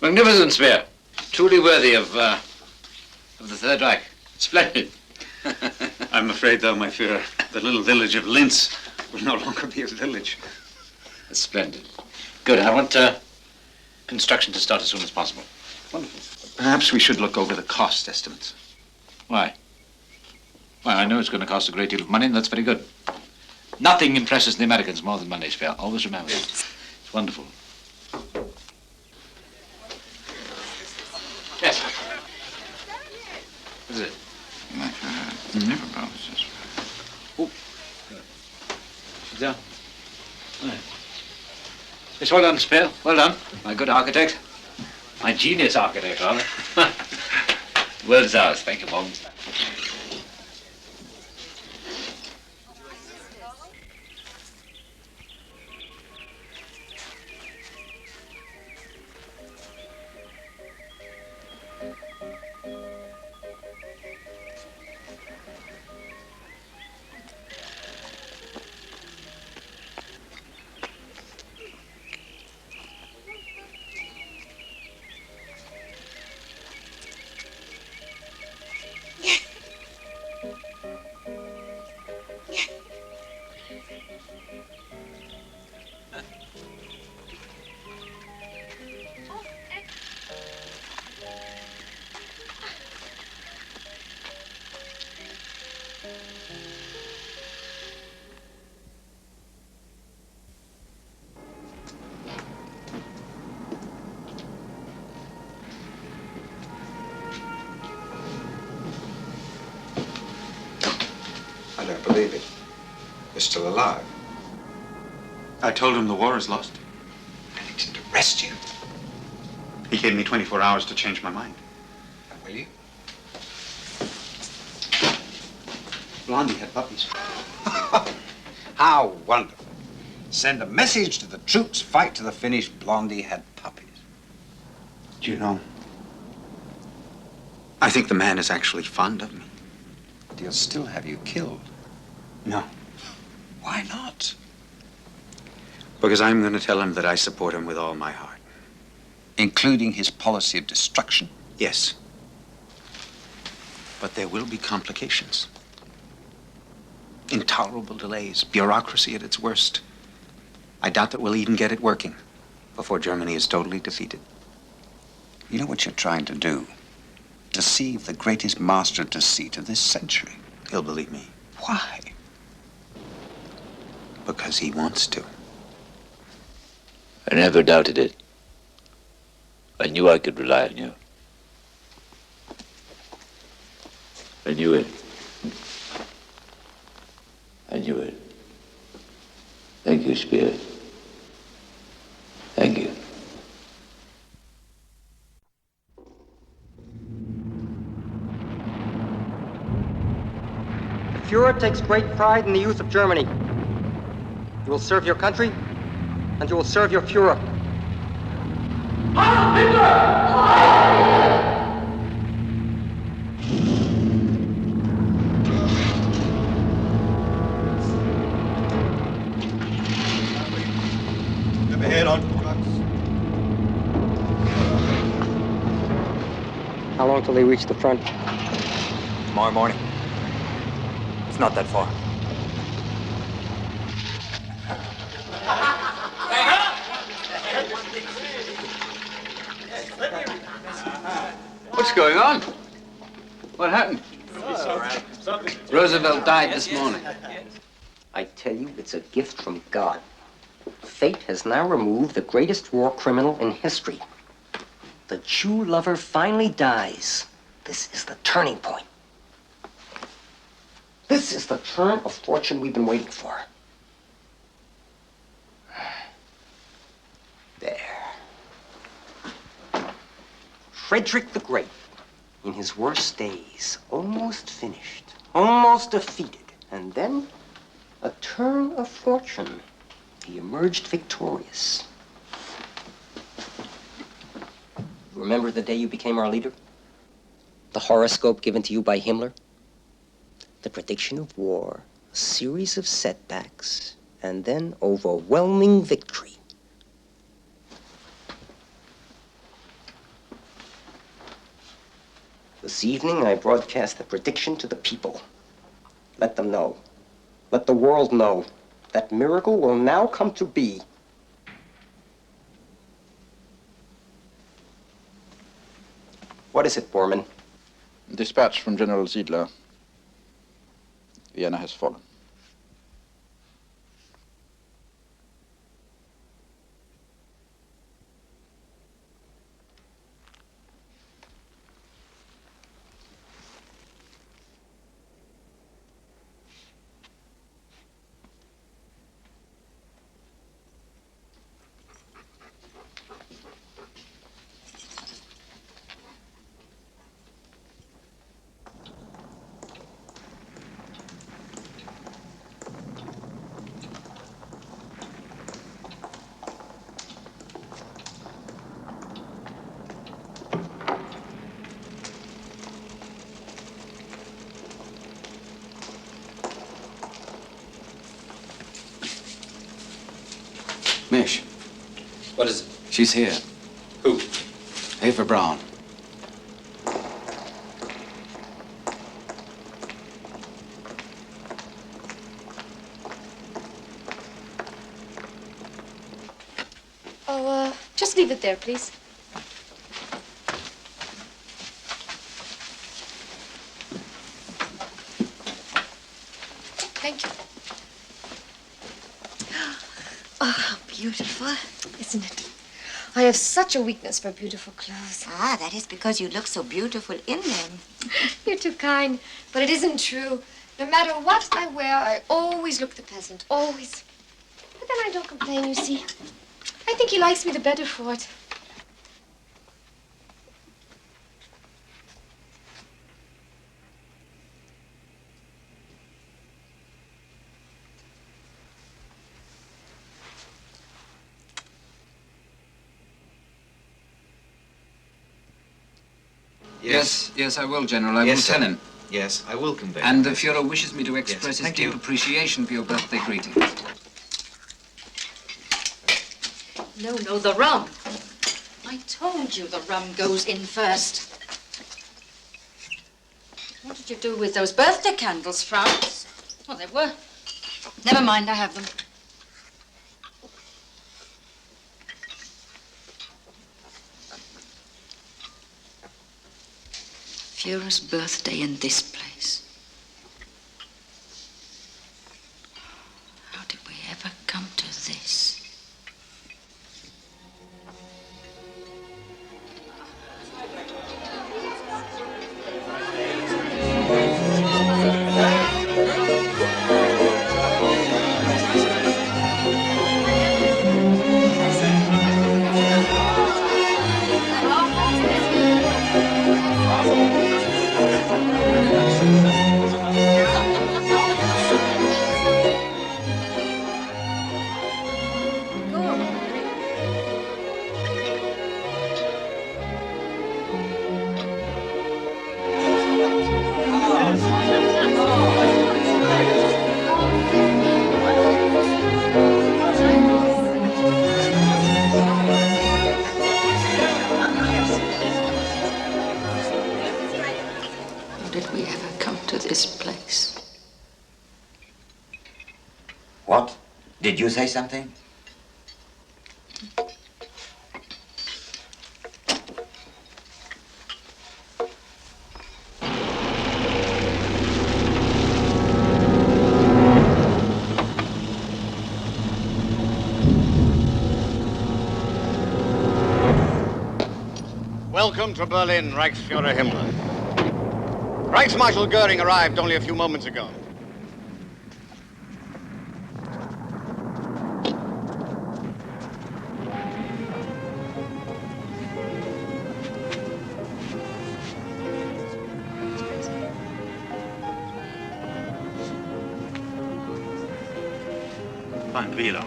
Speaker 14: Magnificent, Spear. Truly worthy of the Third Reich. Splendid.
Speaker 1: I'm afraid, though, my Führer, the little village of Linz will no longer be a village.
Speaker 14: Splendid. Good. I want construction to start as soon as possible. Wonderful.
Speaker 1: Perhaps we should look over the cost estimates.
Speaker 14: Why? Well, I know it's going to cost a great deal of money, and that's very good. Nothing impresses the Americans more than money, Spear. Always remember it. It's wonderful. Yes. What is it? Oh. Sit down. Right. Yes, well done, Spear. Well done. My good architect. My genius architect, rather.
Speaker 3: The word is ours. Thank you, Mom.
Speaker 20: I don't believe it. You're still alive.
Speaker 18: I told him the war is lost.
Speaker 20: And he didn't arrest you.
Speaker 18: He gave me 24 hours to change my mind.
Speaker 20: And will you?
Speaker 18: Blondie had puppies.
Speaker 20: How wonderful. Send a message to the troops, fight to the finish. Blondie had puppies.
Speaker 18: Do you know? I think the man is actually fond of me.
Speaker 20: He'll still have you killed.
Speaker 18: No.
Speaker 20: Why not?
Speaker 18: Because I'm going to tell him that I support him with all my heart.
Speaker 20: Including his policy of destruction?
Speaker 18: Yes. But there will be complications. Intolerable delays, bureaucracy at its worst. I doubt that we'll even get it working before Germany is totally defeated.
Speaker 20: You know what you're trying to do? Deceive the greatest master deceit of this century.
Speaker 18: He'll believe me.
Speaker 20: Why?
Speaker 18: Because he wants to.
Speaker 3: I never doubted it. I knew I could rely on you. I knew it. I knew it. Thank you, Spirit. Thank you.
Speaker 12: The Fuhrer takes great pride in the youth of Germany. You will serve your country, and you will serve your Fuhrer.
Speaker 16: Ahead on trucks.
Speaker 12: How long till they reach the front?
Speaker 1: Tomorrow morning. It's not that far.
Speaker 9: What's going on? What happened? Roosevelt died this morning.
Speaker 12: I tell you, it's a gift from God. Fate has now removed the greatest war criminal in history. The Jew lover finally dies. This is the turning point. This is the turn of fortune we've been waiting for. There. Frederick the Great, in his worst days, almost finished, almost defeated, and then a turn of fortune. He emerged victorious. Remember the day you became our leader? The horoscope given to you by Himmler? The prediction of war, a series of setbacks, and then overwhelming victory. This evening, I broadcast the prediction to the people. Let them know. Let the world know that miracle will now come to be. What is it, Bormann?
Speaker 8: Dispatch from General Ziedler. Vienna has fallen.
Speaker 15: Mish.
Speaker 2: What is it?
Speaker 15: She's here.
Speaker 2: Who?
Speaker 15: Ava Brown.
Speaker 21: Oh, just leave it there, please. Thank you. Oh, how beautiful. Isn't it? I have such a weakness for beautiful clothes.
Speaker 13: Ah, that is because you look so beautiful in them.
Speaker 21: You're too kind, but it isn't true. No matter what I wear, I always look the peasant, always. But then I don't complain, you see. I think he likes me the better for it.
Speaker 15: Yes, I will, General. I will tell him.
Speaker 22: Yes, I will convey.
Speaker 15: And the Fuhrer wishes me to express his
Speaker 22: thank
Speaker 15: deep
Speaker 22: you.
Speaker 15: appreciation for your birthday greeting.
Speaker 13: No, the rum. I told you the rum goes in first. What did you do with those birthday candles, Franz? Well, they were. Never mind, I have them. Führer's birthday in this place. How did we ever come to this? How did we ever come to this place?
Speaker 24: What? Did you say something?
Speaker 25: Welcome to Berlin, Reichsfuhrer Himmler. Reichsmarshal Goering arrived only a few moments ago.
Speaker 18: Tranquilo.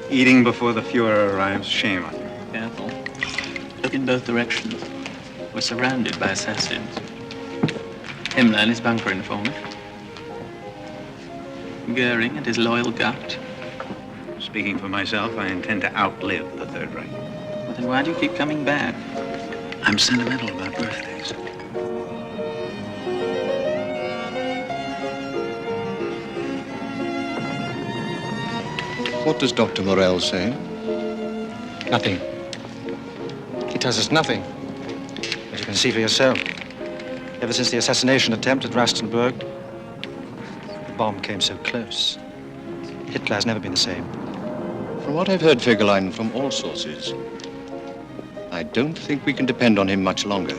Speaker 18: Eating before the Fuhrer arrives, shame on you.
Speaker 6: Careful. Look in both directions. We're surrounded by assassins. Himmler and his bunker informant. Goering and his loyal gut.
Speaker 18: Speaking for myself, I intend to outlive the Third Reich.
Speaker 6: Well, then why do you keep coming back?
Speaker 18: I'm sentimental about birthdays.
Speaker 16: What does Dr. Morel say? Nothing. He tells us nothing. As you can see for yourself. Ever since the assassination attempt at Rastenburg, the bomb came so close. Hitler has never been the same.
Speaker 26: From what I've heard, Fegelein, from all sources, I don't think we can depend on him much longer.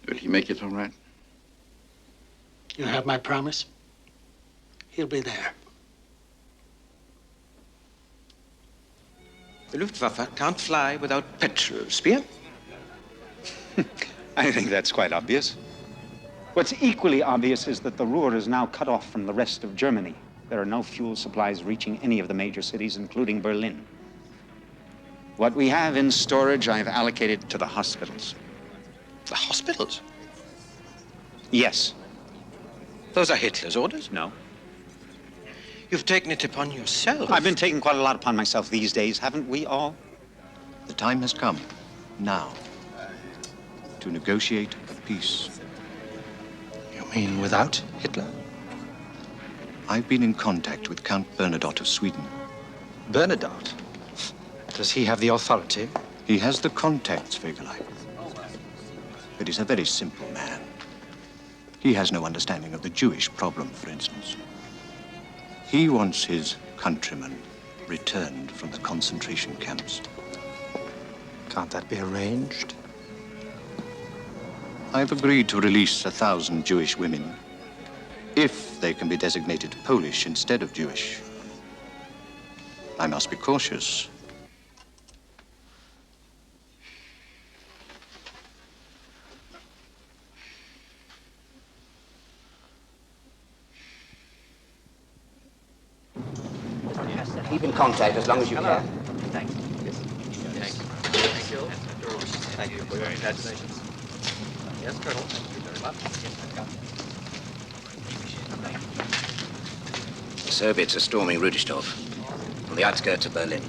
Speaker 20: Will he make it all right?
Speaker 19: You have my promise? He'll be there.
Speaker 22: The Luftwaffe can't fly without petrol, Spear.
Speaker 1: I think that's quite obvious. What's equally obvious is that the Ruhr is now cut off from the rest of Germany. There are no fuel supplies reaching any of the major cities, including Berlin. What we have in storage, I've allocated to the hospitals.
Speaker 22: The hospitals?
Speaker 1: Yes.
Speaker 22: Those are Hitler's orders?
Speaker 1: No.
Speaker 22: You've taken it upon yourself.
Speaker 1: I've been taking quite a lot upon myself these days, haven't we all?
Speaker 26: The time has come, now, to negotiate a peace.
Speaker 22: You mean without Hitler?
Speaker 26: I've been in contact with Count Bernadotte of Sweden.
Speaker 16: Bernadotte? Does he have the authority?
Speaker 26: He has the contacts, Fegelein. But he's a very simple man. He has no understanding of the Jewish problem, for instance. He wants his countrymen returned from the concentration camps.
Speaker 16: Can't that be arranged?
Speaker 26: I've agreed to release 1,000 Jewish women if they can be designated Polish instead of Jewish. I must be cautious.
Speaker 12: Keep in contact as long as you can.
Speaker 6: Thanks. Thanks. Thank you. Thank you for your congratulations. Yes, Colonel. Thank you very much.
Speaker 4: The Soviets are storming Rudestorf, on the outskirts of Berlin.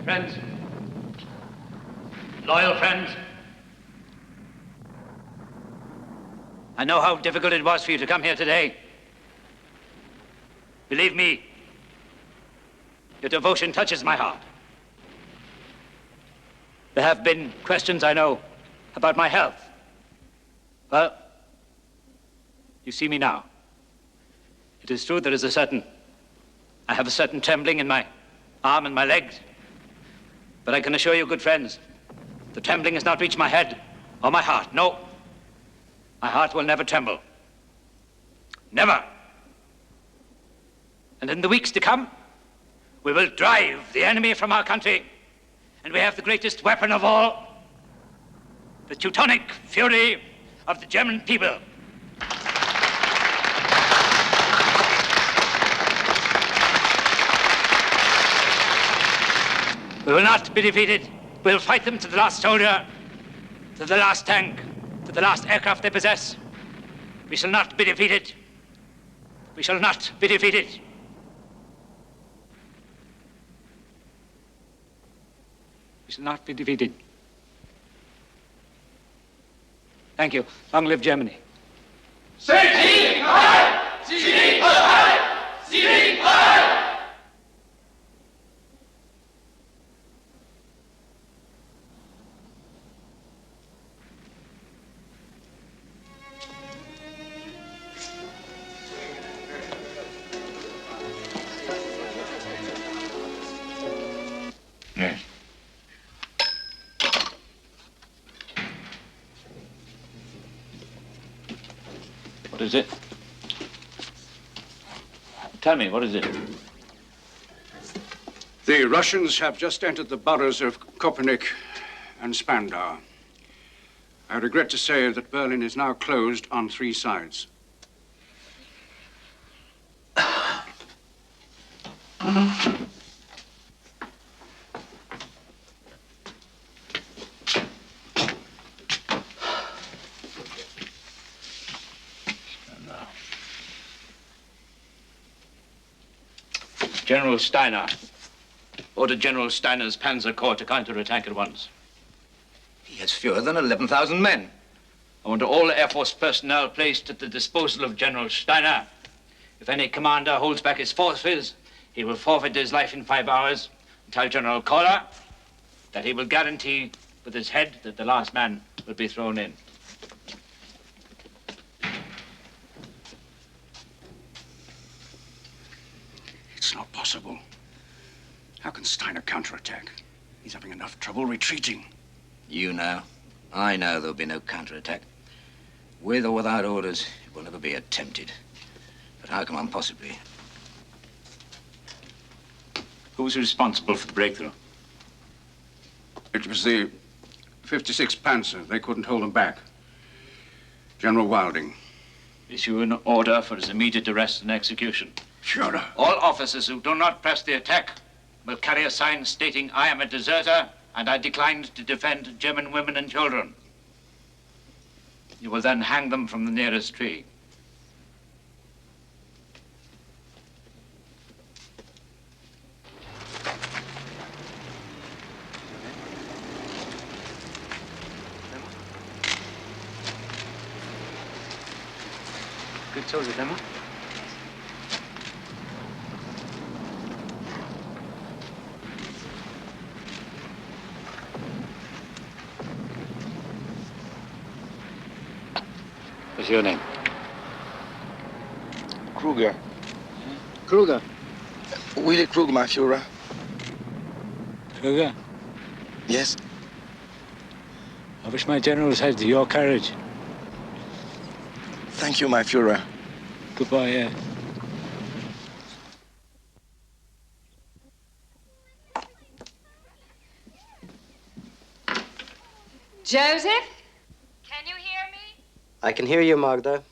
Speaker 14: Friends, loyal friends, I know how difficult it was for you to come here today. Believe me, your devotion touches my heart. There have been questions, I know, about my health. Well, you see me now. It is true I have a certain trembling in my arm and my legs. But I can assure you, good friends, the trembling has not reached my head or my heart. No, my heart will never tremble. Never. And in the weeks to come, we will drive the enemy from our country. And we have the greatest weapon of all, the Teutonic fury of the German people. We will not be defeated. We'll fight them to the last soldier, to the last tank, to the last aircraft they possess. We shall not be defeated. We shall not be defeated. We shall not be defeated. Thank you. Long live Germany.
Speaker 5: Sieg Heil! Sieg Heil! Sieg Heil!
Speaker 3: Yes. What is it? Tell me, what is it?
Speaker 9: The Russians have just entered the boroughs of Kopernik and Spandau. I regret to say that Berlin is now closed on 3 sides.
Speaker 14: General Steiner. Order General Steiner's Panzer Corps to counterattack at once.
Speaker 4: He has fewer than 11,000 men.
Speaker 14: I want all Air Force personnel placed at the disposal of General Steiner. If any commander holds back his forces, he will forfeit his life in 5 hours. Tell General Kohler that he will guarantee with his head that the last man will be thrown in.
Speaker 9: It's not possible. How can Steiner counterattack? He's having enough trouble retreating.
Speaker 4: You know. I know there'll be no counterattack. With or without orders, it will never be attempted. But how can one possibly?
Speaker 14: Who's responsible for the breakthrough?
Speaker 9: It was the 56th Panzer. They couldn't hold them back. General Wilding.
Speaker 14: Issue an order for his immediate arrest and execution.
Speaker 9: Sure.
Speaker 14: All officers who do not press the attack will carry a sign stating, "I am a deserter and I declined to defend German women and children." You will then hang them from the nearest tree. Good soldier, Emma. What's your name?
Speaker 22: Kruger.
Speaker 14: Kruger.
Speaker 22: Willy Krug, my Führer.
Speaker 14: Kruger?
Speaker 22: Yes.
Speaker 14: I wish my generals had your courage.
Speaker 22: Thank you, my Führer.
Speaker 14: Goodbye, yeah.
Speaker 7: Joseph? Can you hear me?
Speaker 12: I can hear you, Magda.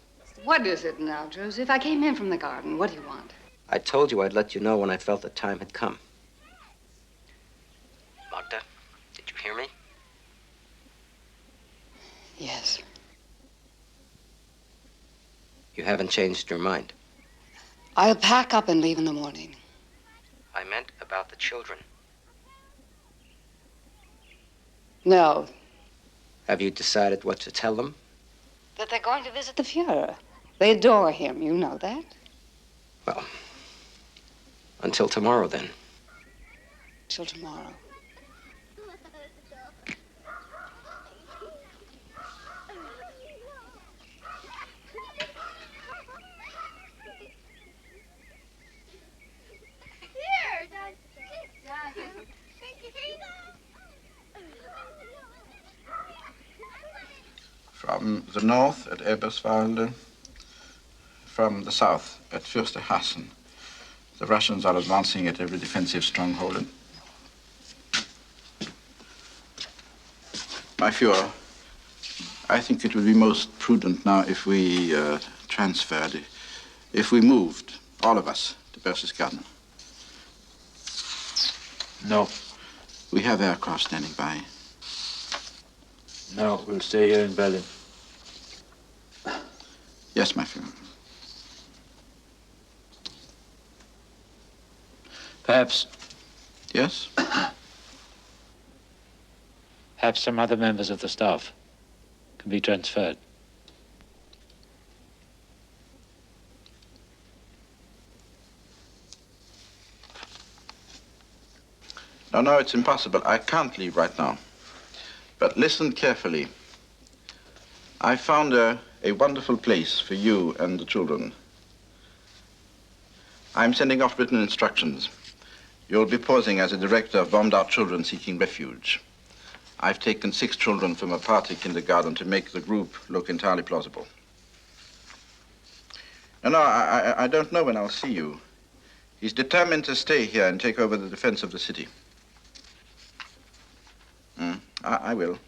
Speaker 7: What is it now, Joseph? I came in from the garden. What do you want?
Speaker 12: I told you I'd let you know when I felt the time had come. Magda, did you hear me?
Speaker 7: Yes.
Speaker 12: You haven't changed your mind.
Speaker 7: I'll pack up and leave in the morning.
Speaker 12: I meant about the children.
Speaker 7: No.
Speaker 12: Have you decided what to tell them?
Speaker 7: That they're going to visit the Fuhrer. They adore him, you know that.
Speaker 12: Well, until tomorrow, then.
Speaker 7: Till tomorrow.
Speaker 22: From the north at Eberswalde, from the south at Fürstehassen. The Russians are advancing at every defensive stronghold. My Führer, I think it would be most prudent now if we transferred, if we moved, all of us, to Berchtesgaden.
Speaker 14: No.
Speaker 22: We have aircraft standing by.
Speaker 14: No, we'll stay here in Berlin.
Speaker 22: Yes, my Führer.
Speaker 14: Perhaps.
Speaker 22: Yes?
Speaker 14: Perhaps some other members of the staff can be transferred.
Speaker 22: No, it's impossible. I can't leave right now. But listen carefully. I found a wonderful place for you and the children. I'm sending off written instructions. You'll be posing as a director of bombed-out children seeking refuge. I've taken 6 children from a party kindergarten to make the group look entirely plausible. No, I don't know when I'll see you. He's determined to stay here and take over the defense of the city. I will.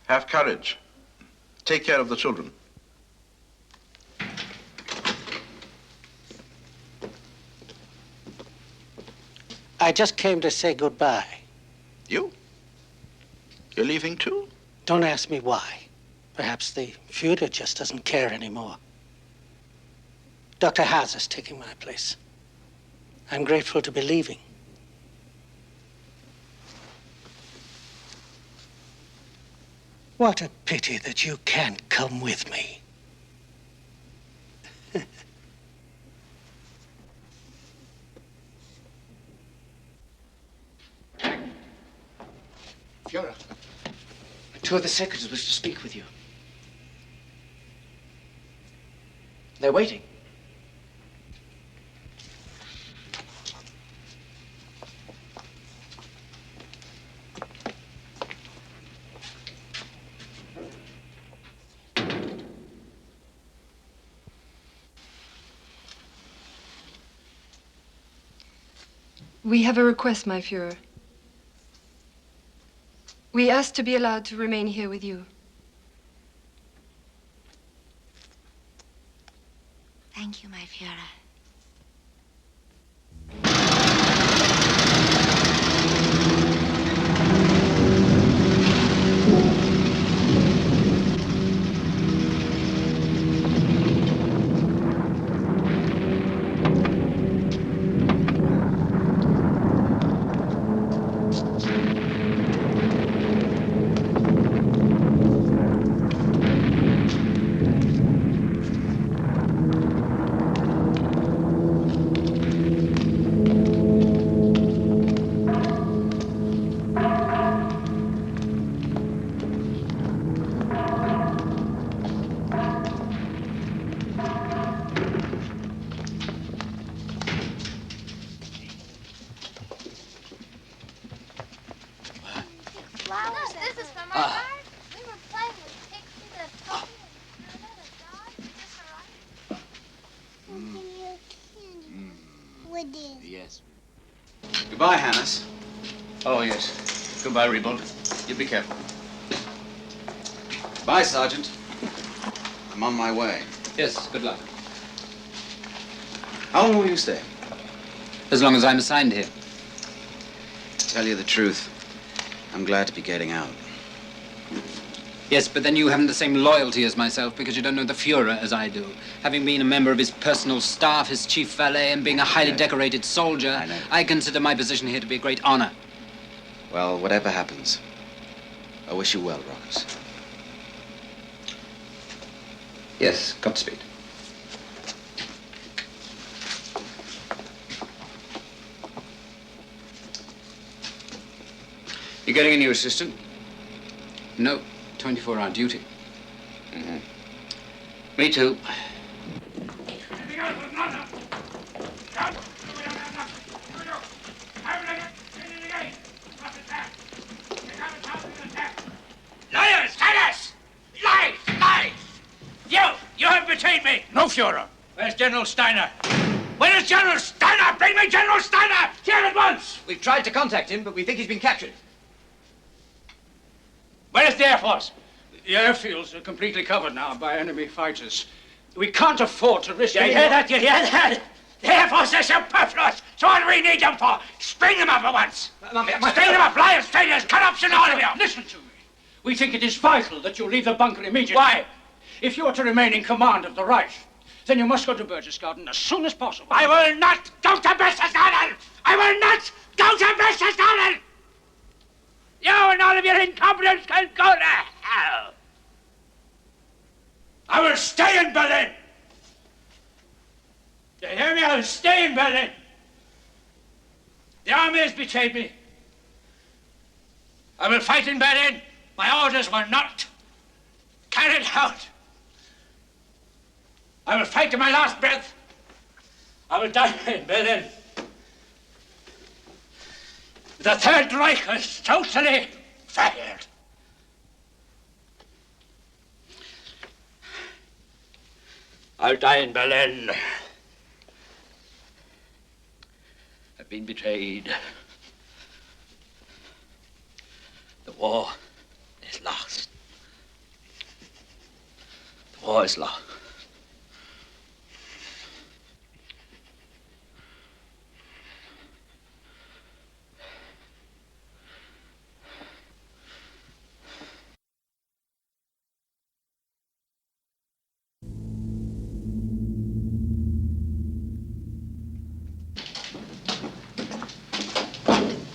Speaker 22: Have courage. Take care of the children.
Speaker 19: I just came to say goodbye.
Speaker 22: You? You're leaving too?
Speaker 19: Don't ask me why. Perhaps the Führer just doesn't care anymore. Dr. Hauser's taking my place. I'm grateful to be leaving. What a pity that you can't come with me.
Speaker 12: Führer, 2 of the secretaries wish to speak with you. They're waiting.
Speaker 21: We have a request, my Führer. We asked to be allowed to remain here with you.
Speaker 13: Thank you, my Führer.
Speaker 2: Flowers. This is from our garden. We were playing with pigs and a puppy and a dog. We just arrived.
Speaker 15: Yes. Goodbye, Hannes.
Speaker 25: Oh, yes. Goodbye, Rebold. You be careful.
Speaker 15: Bye, Sergeant. I'm on my way. Yes, good luck. How long will you stay? As long as I'm assigned here. To tell you the truth, I'm glad to be getting out.
Speaker 8: Yes, but then you haven't the same loyalty as myself because you don't know the Führer as I do. Having been a member of his personal staff, his chief valet, and being a highly decorated soldier, I consider my position here to be a great honor.
Speaker 15: Well, whatever happens, I wish you well, Rockers. Yes, Godspeed.
Speaker 8: You getting a new assistant? No, 24-hour duty.
Speaker 15: Mm-hmm. Me too.
Speaker 5: Liars! Traitors! Lies! Lies! You have betrayed me!
Speaker 9: No, Führer.
Speaker 5: Where's General Steiner? Where is General Steiner? Bring me General Steiner! Here at once!
Speaker 8: We've tried to contact him, but we think he's been captured.
Speaker 9: Where is the Air Force? The airfields are completely covered now by enemy fighters. We can't afford to risk
Speaker 5: You hear that? You hear that? The Air Force is superfluous! So what do we need them for? Spring them up at once! Spring them up, liars, traitors, corruption, all of you!
Speaker 9: Listen to me. We think it is vital that you leave the bunker immediately.
Speaker 5: Why?
Speaker 9: If you are to remain in command of the Reich, then you must go to Berchtesgaden as soon as possible.
Speaker 5: I will not go to Berchtesgaden! I will not go to Berchtesgaden! You and all of your incompetence can go to hell! I will stay in Berlin! You hear me? I will stay in Berlin! The army has betrayed me. I will fight in Berlin. My orders were not carried out. I will fight to my last breath. I will die in Berlin. The Third Reich is totally failed. I'll die in Berlin. I've been betrayed. The war is lost. The war is lost.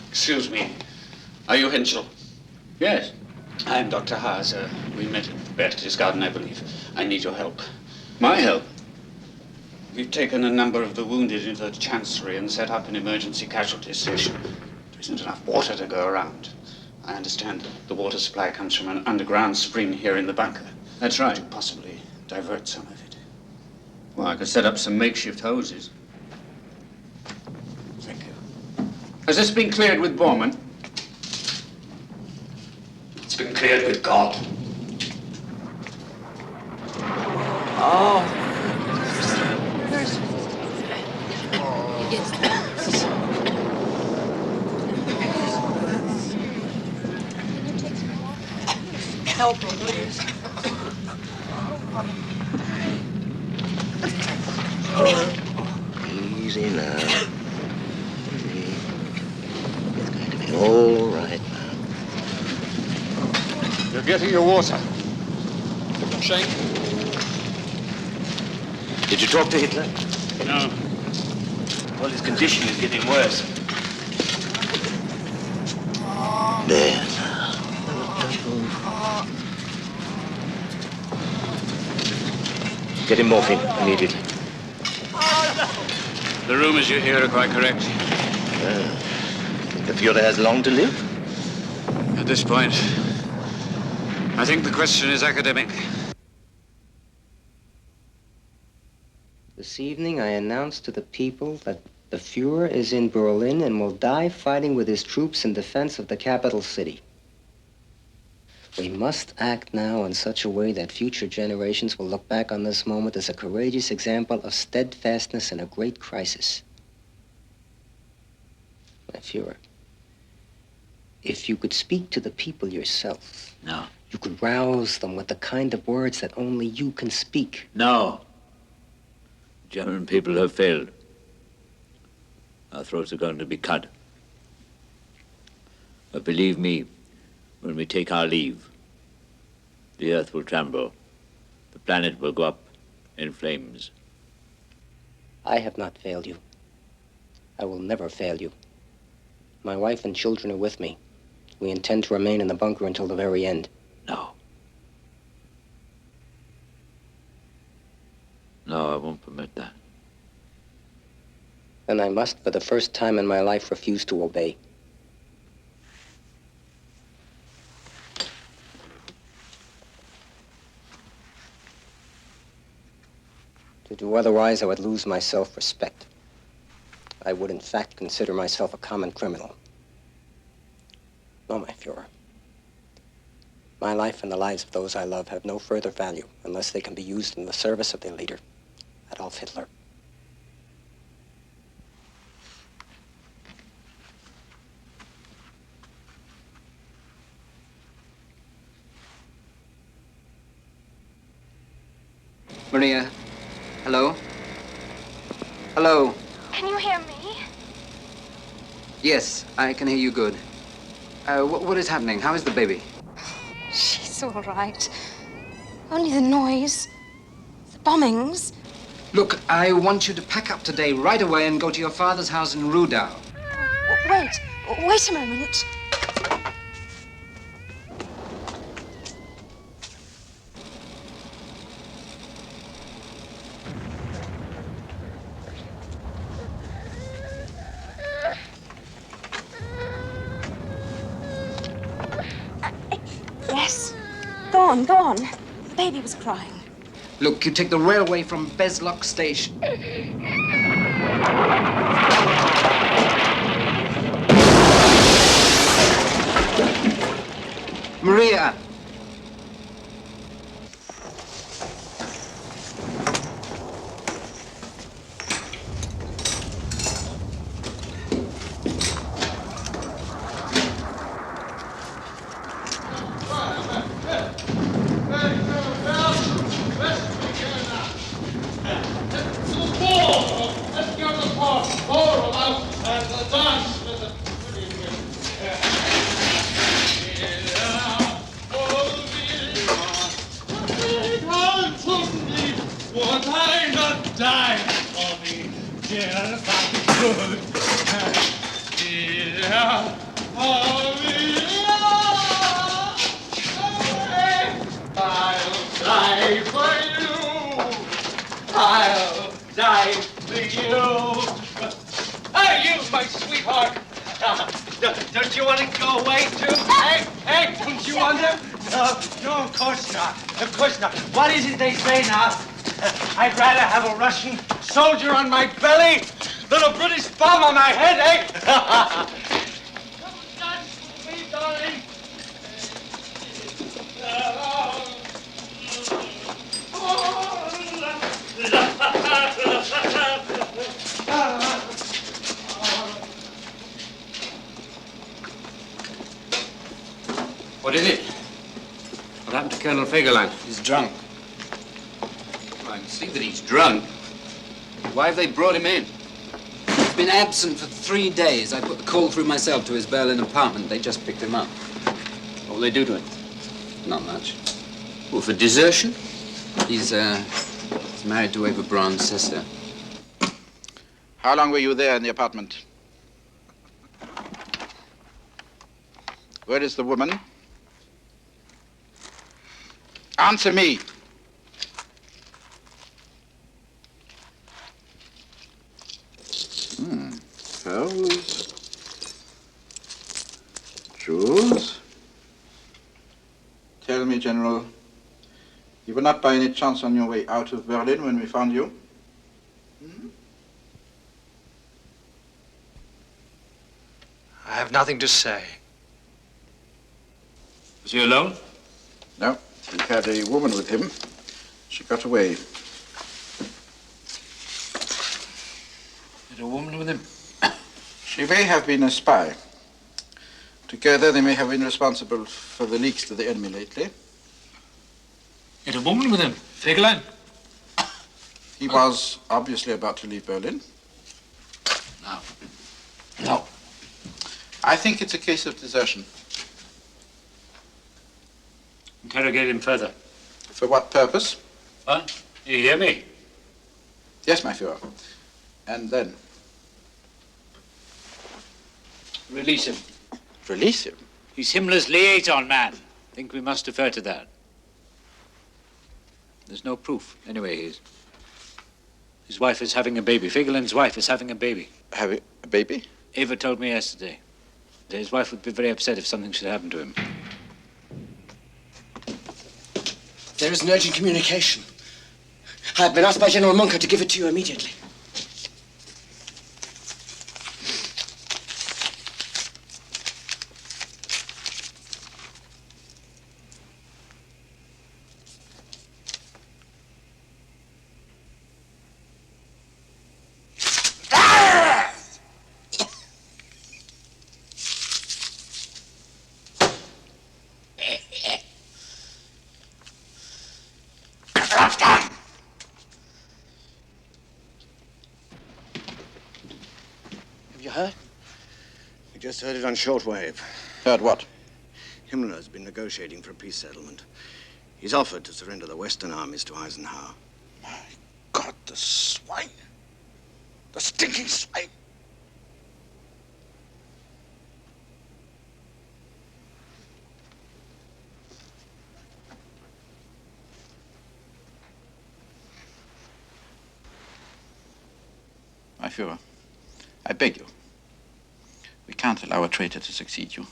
Speaker 10: Excuse me. Are you Henschel?
Speaker 9: Yes.
Speaker 10: I'm Dr. Haas. We met at Berchtesgaden, I believe. I need your help.
Speaker 9: My help?
Speaker 10: We've taken a number of the wounded into the Chancery and set up an emergency casualty station. There isn't enough water to go around. I understand the water supply comes from an underground spring here in the bunker.
Speaker 9: That's right.
Speaker 10: To possibly divert some of it.
Speaker 9: Well, I could set up some makeshift hoses.
Speaker 10: Thank you.
Speaker 9: Has this been cleared with Bormann?
Speaker 10: It's been cleared with God.
Speaker 13: Oh. Help me, please.
Speaker 4: Easy now. It's going to be all right now.
Speaker 25: You're getting your water.
Speaker 6: Shake.
Speaker 3: Did you talk to Hitler?
Speaker 25: No.
Speaker 3: Well, his condition is getting worse.
Speaker 4: There now. Don't move.
Speaker 3: Get him morphine immediately.
Speaker 25: The rumors you hear are quite correct.
Speaker 3: Well, think the Fuhrer has long to live?
Speaker 25: At this point, I think the question is academic.
Speaker 12: This evening, I announce to the people that the Fuhrer is in Berlin and will die fighting with his troops in defense of the capital city. We must act now in such a way that future generations will look back on this moment as a courageous example of steadfastness in a great crisis. My Fuhrer, if you could speak to the people yourself,
Speaker 3: No.
Speaker 12: you could rouse them with the kind of words that only you can speak.
Speaker 3: No. German people have failed. Our throats are going to be cut. But believe me, when we take our leave, the earth will tremble. The planet will go up in flames.
Speaker 12: I have not failed you. I will never fail you. My wife and children are with me. We intend to remain in the bunker until the very end.
Speaker 3: No. No, I won't permit that.
Speaker 12: Then I must, for the first time in my life, refuse to obey. To do otherwise, I would lose my self-respect. I would, in fact, consider myself a common criminal. No, my Fuhrer. My life and the lives of those I love have no further value unless they can be used in the service of their leader, Adolf Hitler.
Speaker 8: Maria, hello? Hello?
Speaker 21: Can you hear me?
Speaker 8: Yes, I can hear you good. What is happening? How is the baby?
Speaker 21: She's all right. Only the noise. The bombings.
Speaker 8: Look, I want you to pack up today right away and go to your father's house in Rudau.
Speaker 21: Wait a moment. Yes. Go on. The baby was crying.
Speaker 8: Look, you take the railway from Bezlock Station. Maria!
Speaker 5: Would I not die for me, dear, if I could? Dear, for me, I'll die for you. I'll die for you. Hey, you, my sweetheart. Don't you want to go away, too? Hey, don't you want to? No, of course not. Of course not. What is it they say now? I'd rather have a Russian soldier on my belly than a British bomb on my head, eh? Come and dance with me, darling.
Speaker 6: What is it? What
Speaker 9: What happened to Colonel Fagerland?
Speaker 8: He's drunk.
Speaker 9: Well, I can see that he's drunk. Why have they brought him in?
Speaker 8: He's been absent for 3 days. I put the call through myself to his Berlin apartment. They just picked him up.
Speaker 9: What will they do to him?
Speaker 8: Not much.
Speaker 9: Well, for desertion?
Speaker 8: He's married to Eva Braun's sister.
Speaker 22: How long were you there in the apartment? Where is the woman? Answer me. Pearls. Jewels. Tell me, General, you were not by any chance on your way out of Berlin when we found you?
Speaker 16: I have nothing to say.
Speaker 9: Was he alone?
Speaker 22: No, he had a woman with him. She got away.
Speaker 9: Had a woman with him?
Speaker 22: She may have been a spy. Together, they may have been responsible for the leaks to the enemy lately.
Speaker 14: Had a woman with him? Fagerland?
Speaker 22: He was obviously about to leave Berlin.
Speaker 9: No.
Speaker 22: No. I think it's a case of desertion.
Speaker 14: Interrogate him further.
Speaker 22: For what purpose?
Speaker 14: What? You hear me?
Speaker 22: Yes, my Führer. And then?
Speaker 14: Release him.
Speaker 22: Release him?
Speaker 14: He's Himmler's liaison man. I think we must defer to that. There's no proof. Anyway, his wife is having a baby. Fagerland's wife is having a baby.
Speaker 22: Having a baby?
Speaker 14: Eva told me yesterday that his wife would be very upset if something should happen to him.
Speaker 11: There is an urgent communication. I have been asked by General Munker to give it to you immediately.
Speaker 10: You heard? We just heard it on shortwave.
Speaker 22: Heard what?
Speaker 10: Himmler's been negotiating for a peace settlement. He's offered to surrender the Western armies to Eisenhower.
Speaker 22: God, the swine. The stinking swine. My Führer, I beg you. We can't allow a traitor to succeed you.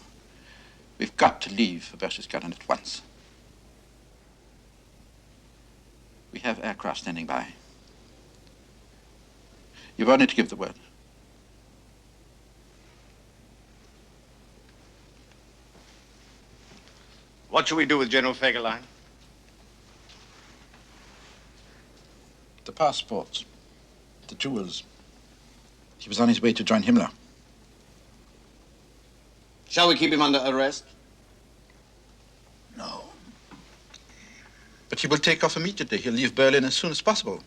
Speaker 22: We've got to leave Berchtesgaden at once. We have aircraft standing by. You've only to give the word.
Speaker 25: What shall we do with General Fagerland?
Speaker 22: The passports, the jewels. He was on his way to join Himmler.
Speaker 10: Shall we keep him under arrest?
Speaker 22: No. But he will take off immediately. He'll leave Berlin as soon as possible.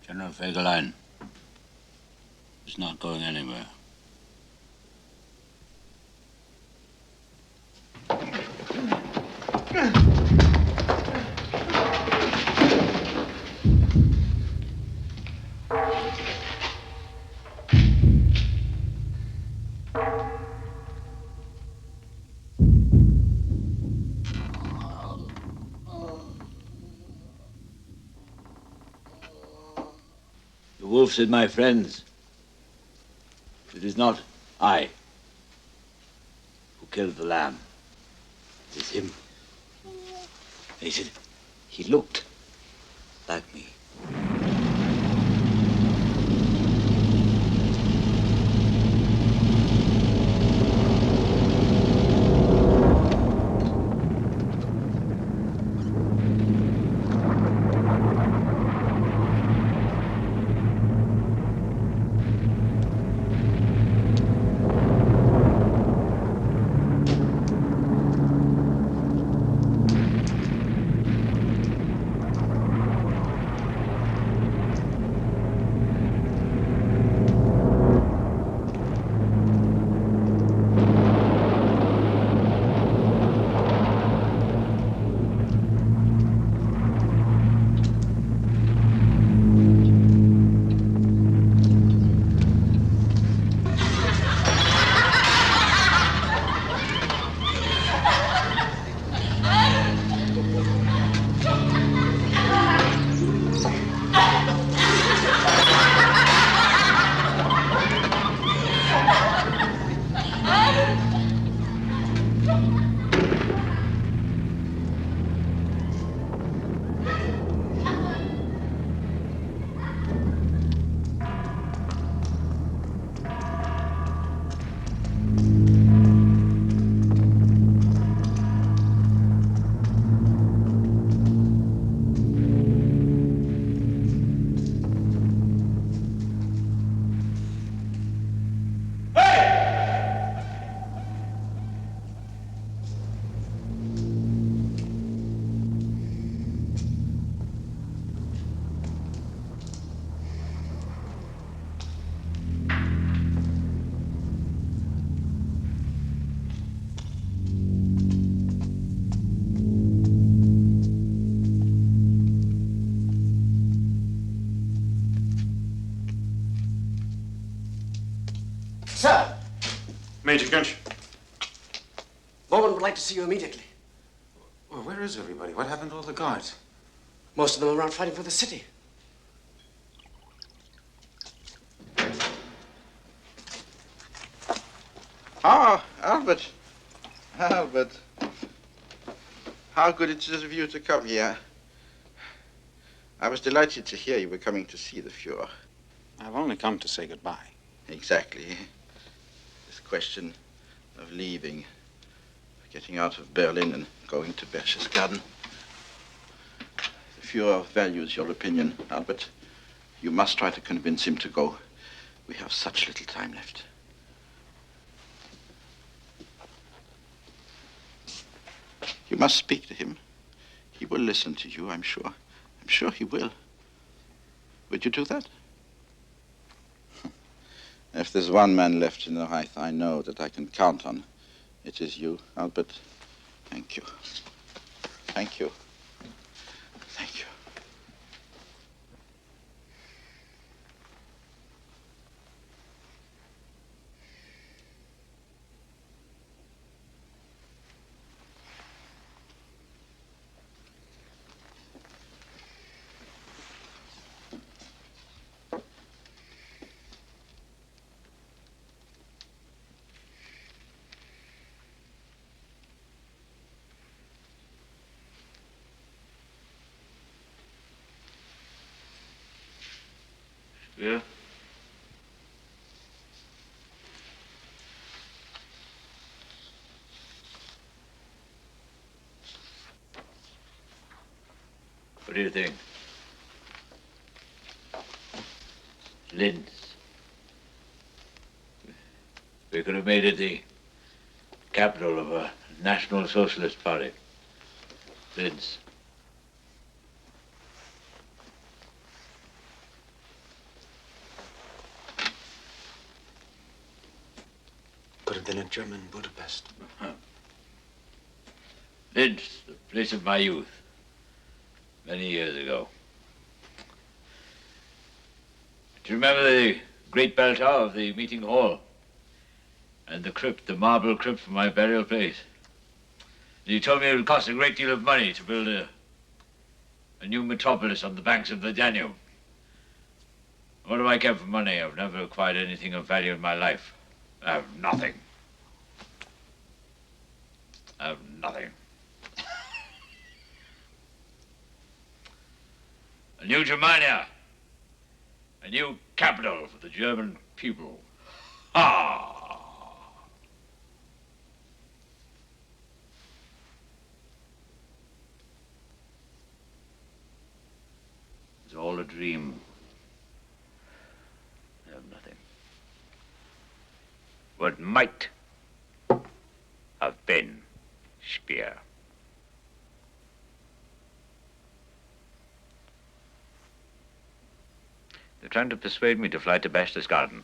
Speaker 3: General Fagerland is not going anywhere. The wolf said, my friends, it is not I who killed the lamb. It is him. He said, he looked like me.
Speaker 19: Sir,
Speaker 1: Major Gunch.
Speaker 19: Bowman would like to see you immediately.
Speaker 1: Well, where is everybody? What happened to all the guards?
Speaker 19: Most of them are out fighting for the city.
Speaker 22: Ah, Albert. Albert. How good it is of you to come here. I was delighted to hear you were coming to see the Fuhrer.
Speaker 10: I've only come to say goodbye.
Speaker 22: Exactly. This question of leaving, getting out of Berlin and going to Berchtesgaden. The Fuhrer values your opinion, Albert. You must try to convince him to go. We have such little time left. You must speak to him. He will listen to you, I'm sure. I'm sure he will. Would you do that? If there's one man left in the Reich I know that I can count on, it is you, Albert. Thank you. Thank you. Thank you.
Speaker 3: Yeah? What do you think? Linz. We could have made it the capital of a National Socialist Party. Linz.
Speaker 1: Could have been a German Budapest.
Speaker 3: Linz, the place of my youth, many years ago. Do you remember the great bell tower of the meeting hall? And the crypt, the marble crypt for my burial place? You told me it would cost a great deal of money to build a new metropolis on the banks of the Danube. What do I care for money? I've never acquired anything of value in my life. I have nothing. I have nothing. A new Germania. A new capital for the German people. Ah! It's all a dream. I have nothing. What might have been Speer. They're trying to persuade me to fly to Berchtesgaden.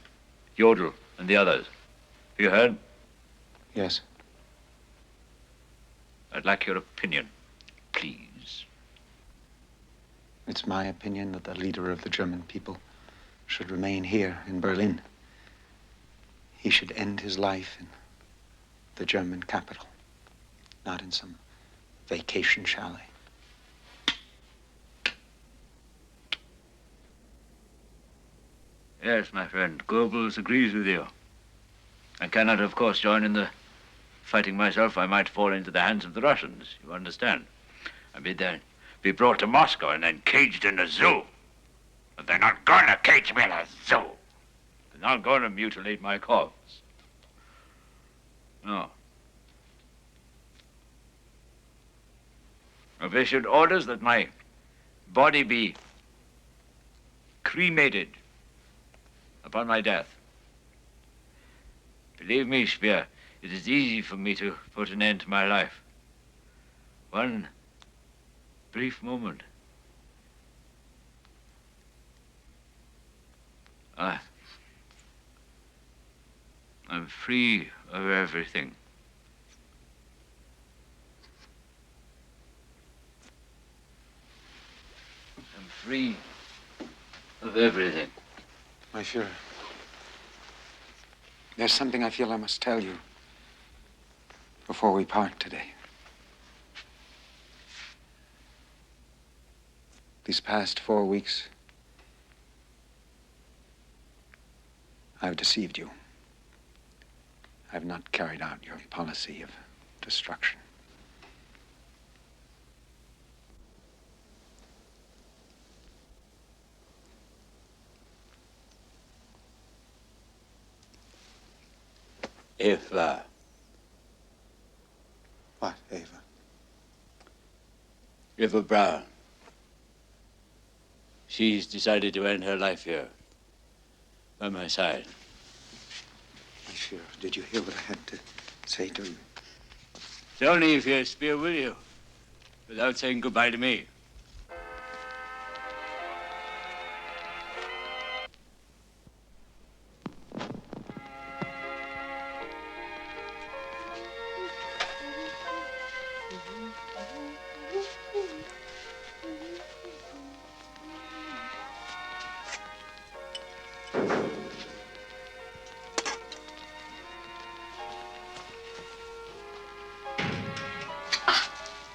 Speaker 3: Jodl and the others. Have you heard?
Speaker 26: Yes.
Speaker 3: I'd like your opinion, please.
Speaker 26: It's my opinion that the leader of the German people should remain here in Berlin. He should end his life in the German capital, not in some vacation chalet.
Speaker 3: Yes, my friend, Goebbels agrees with you. I cannot, of course, join in the fighting myself. I might fall into the hands of the Russians, you understand. I'd be brought to Moscow and then caged in a zoo. But they're not going to cage me in a zoo. They're not going to mutilate my corpse. No. If they should orders that my body be cremated upon my death, believe me, Speer, it is easy for me to put an end to my life. One brief moment. I'm free of everything. I'm free of everything.
Speaker 1: My Fuhrer,
Speaker 9: There's something I feel I must tell you before we part today. These past 4 weeks, I've deceived you. I've not carried out your policy of destruction.
Speaker 3: Eva.
Speaker 9: What, Ava?
Speaker 3: Eva Brown. She's decided to end her life here, by my side.
Speaker 9: Monsieur, did you hear what I had to say to you?
Speaker 3: It's only if you spear will you, without saying goodbye to me.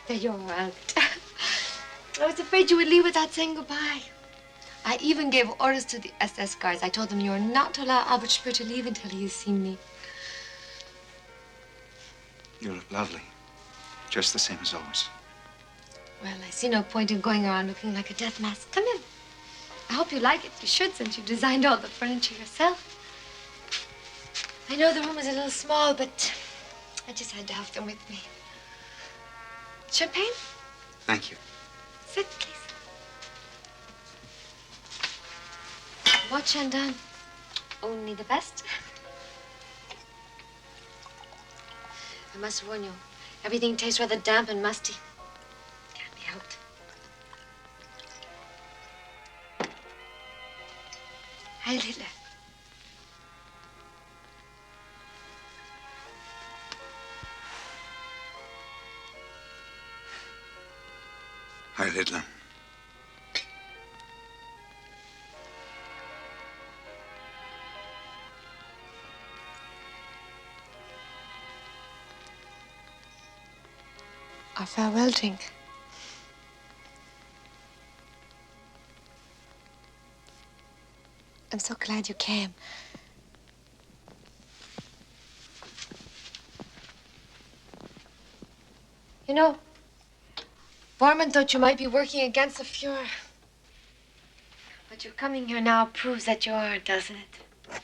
Speaker 21: There you are, Albert. I was afraid you would leave without saying goodbye. I even gave orders to the SS guards. I told them you are not to allow Albert Speer to leave until he has seen me.
Speaker 9: You look lovely. Just the same as always.
Speaker 21: Well, I see no point in going around looking like a death mask. Come in. I hope you like it. You should, since you designed all the furniture yourself. I know the room is a little small, but I just had to have them with me. Champagne?
Speaker 9: Thank you.
Speaker 21: Sit, please. What Chandon? Only the best. I must warn you, everything tastes rather damp and musty. Can't be helped. Heil Hitler.
Speaker 9: Heil Hitler.
Speaker 21: Our farewell drink. I'm so glad you came. You know, Bormann thought you might be working against the Fuhrer. But your coming here now proves that you are, doesn't it?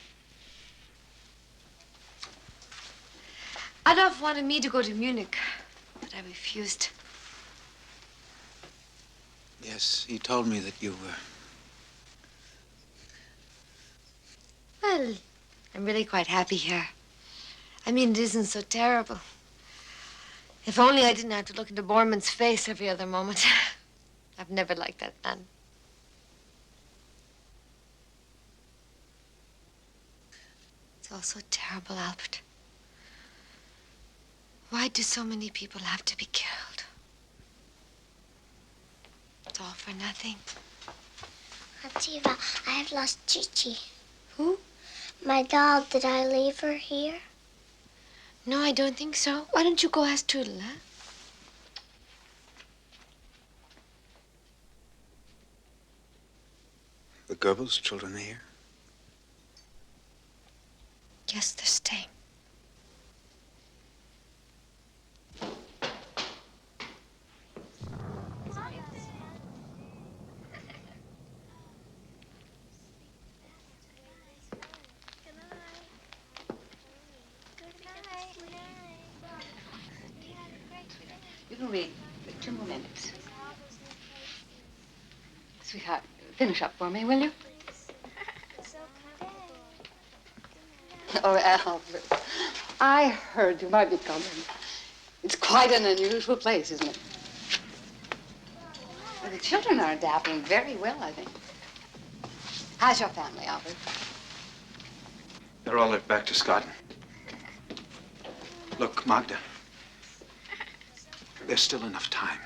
Speaker 21: Adolf wanted me to go to Munich, but I refused.
Speaker 9: Yes, he told me that you were.
Speaker 21: Well, I'm really quite happy here. I mean, it isn't so terrible. If only I didn't have to look into Bormann's face every other moment. I've never liked that man. It's all so terrible, Albert. Why do so many people have to be killed? It's all for nothing.
Speaker 2: Aunt Eva, I have lost Chichi.
Speaker 21: Who?
Speaker 2: My doll. Did I leave her here?
Speaker 21: No, I don't think so. Why don't you go ask Toodle, huh?
Speaker 9: The Goebbels children are here?
Speaker 21: Yes, they're staying.
Speaker 7: You can wait 2 more minutes. Sweetheart, finish up for me, will you? Oh, Albert, I heard you might be coming. It's quite an unusual place, isn't it? Well, the children are adapting very well, I think. How's your family, Albert?
Speaker 9: They're all back to Scotland. Look, Magda, there's still enough time.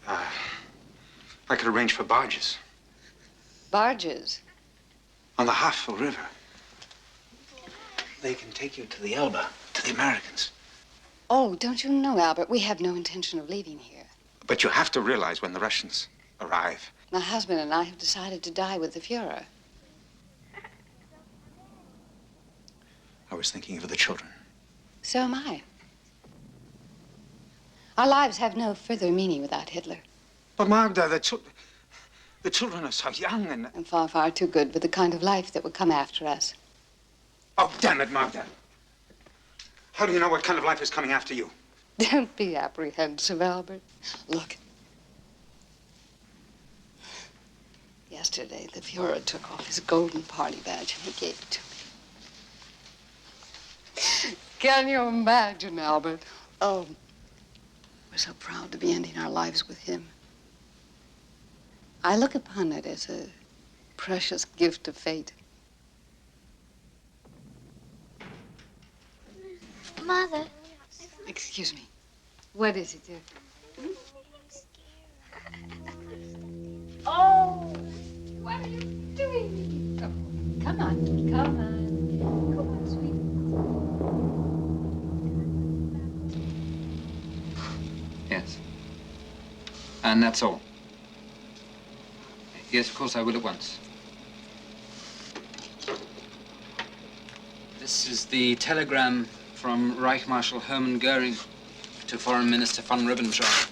Speaker 9: I could arrange for barges
Speaker 7: Barges?
Speaker 9: on the Havel River.
Speaker 1: they can take you to the Elba, to the Americans.
Speaker 7: Oh, don't you know, Albert, we have no intention of leaving here.
Speaker 1: But you have to realize when the Russians arrive.
Speaker 7: My husband and I have decided to die with the Fuhrer.
Speaker 1: I was thinking of the children.
Speaker 7: So am I. Our lives have no further meaning without Hitler.
Speaker 1: But Magda, the children are so young
Speaker 7: And far, far too good for the kind of life that would come after us.
Speaker 1: Oh, damn it, Magda. How do you know what kind of life is coming after you?
Speaker 7: Don't be apprehensive, Albert. Look. Yesterday, the Fuhrer took off his golden party badge and he gave it to me. Can you imagine, Albert? Oh, we're so proud to be ending our lives with him. I look upon it as a precious gift of fate.
Speaker 2: Mother.
Speaker 7: Excuse me. What is it, dear? Oh, what are you doing? Oh, come on, come on. Come on, sweet.
Speaker 8: Yes. And that's all. Yes, of course I will at once. This is the telegram from Reich Marshal Hermann Goering to Foreign Minister von Ribbentrop.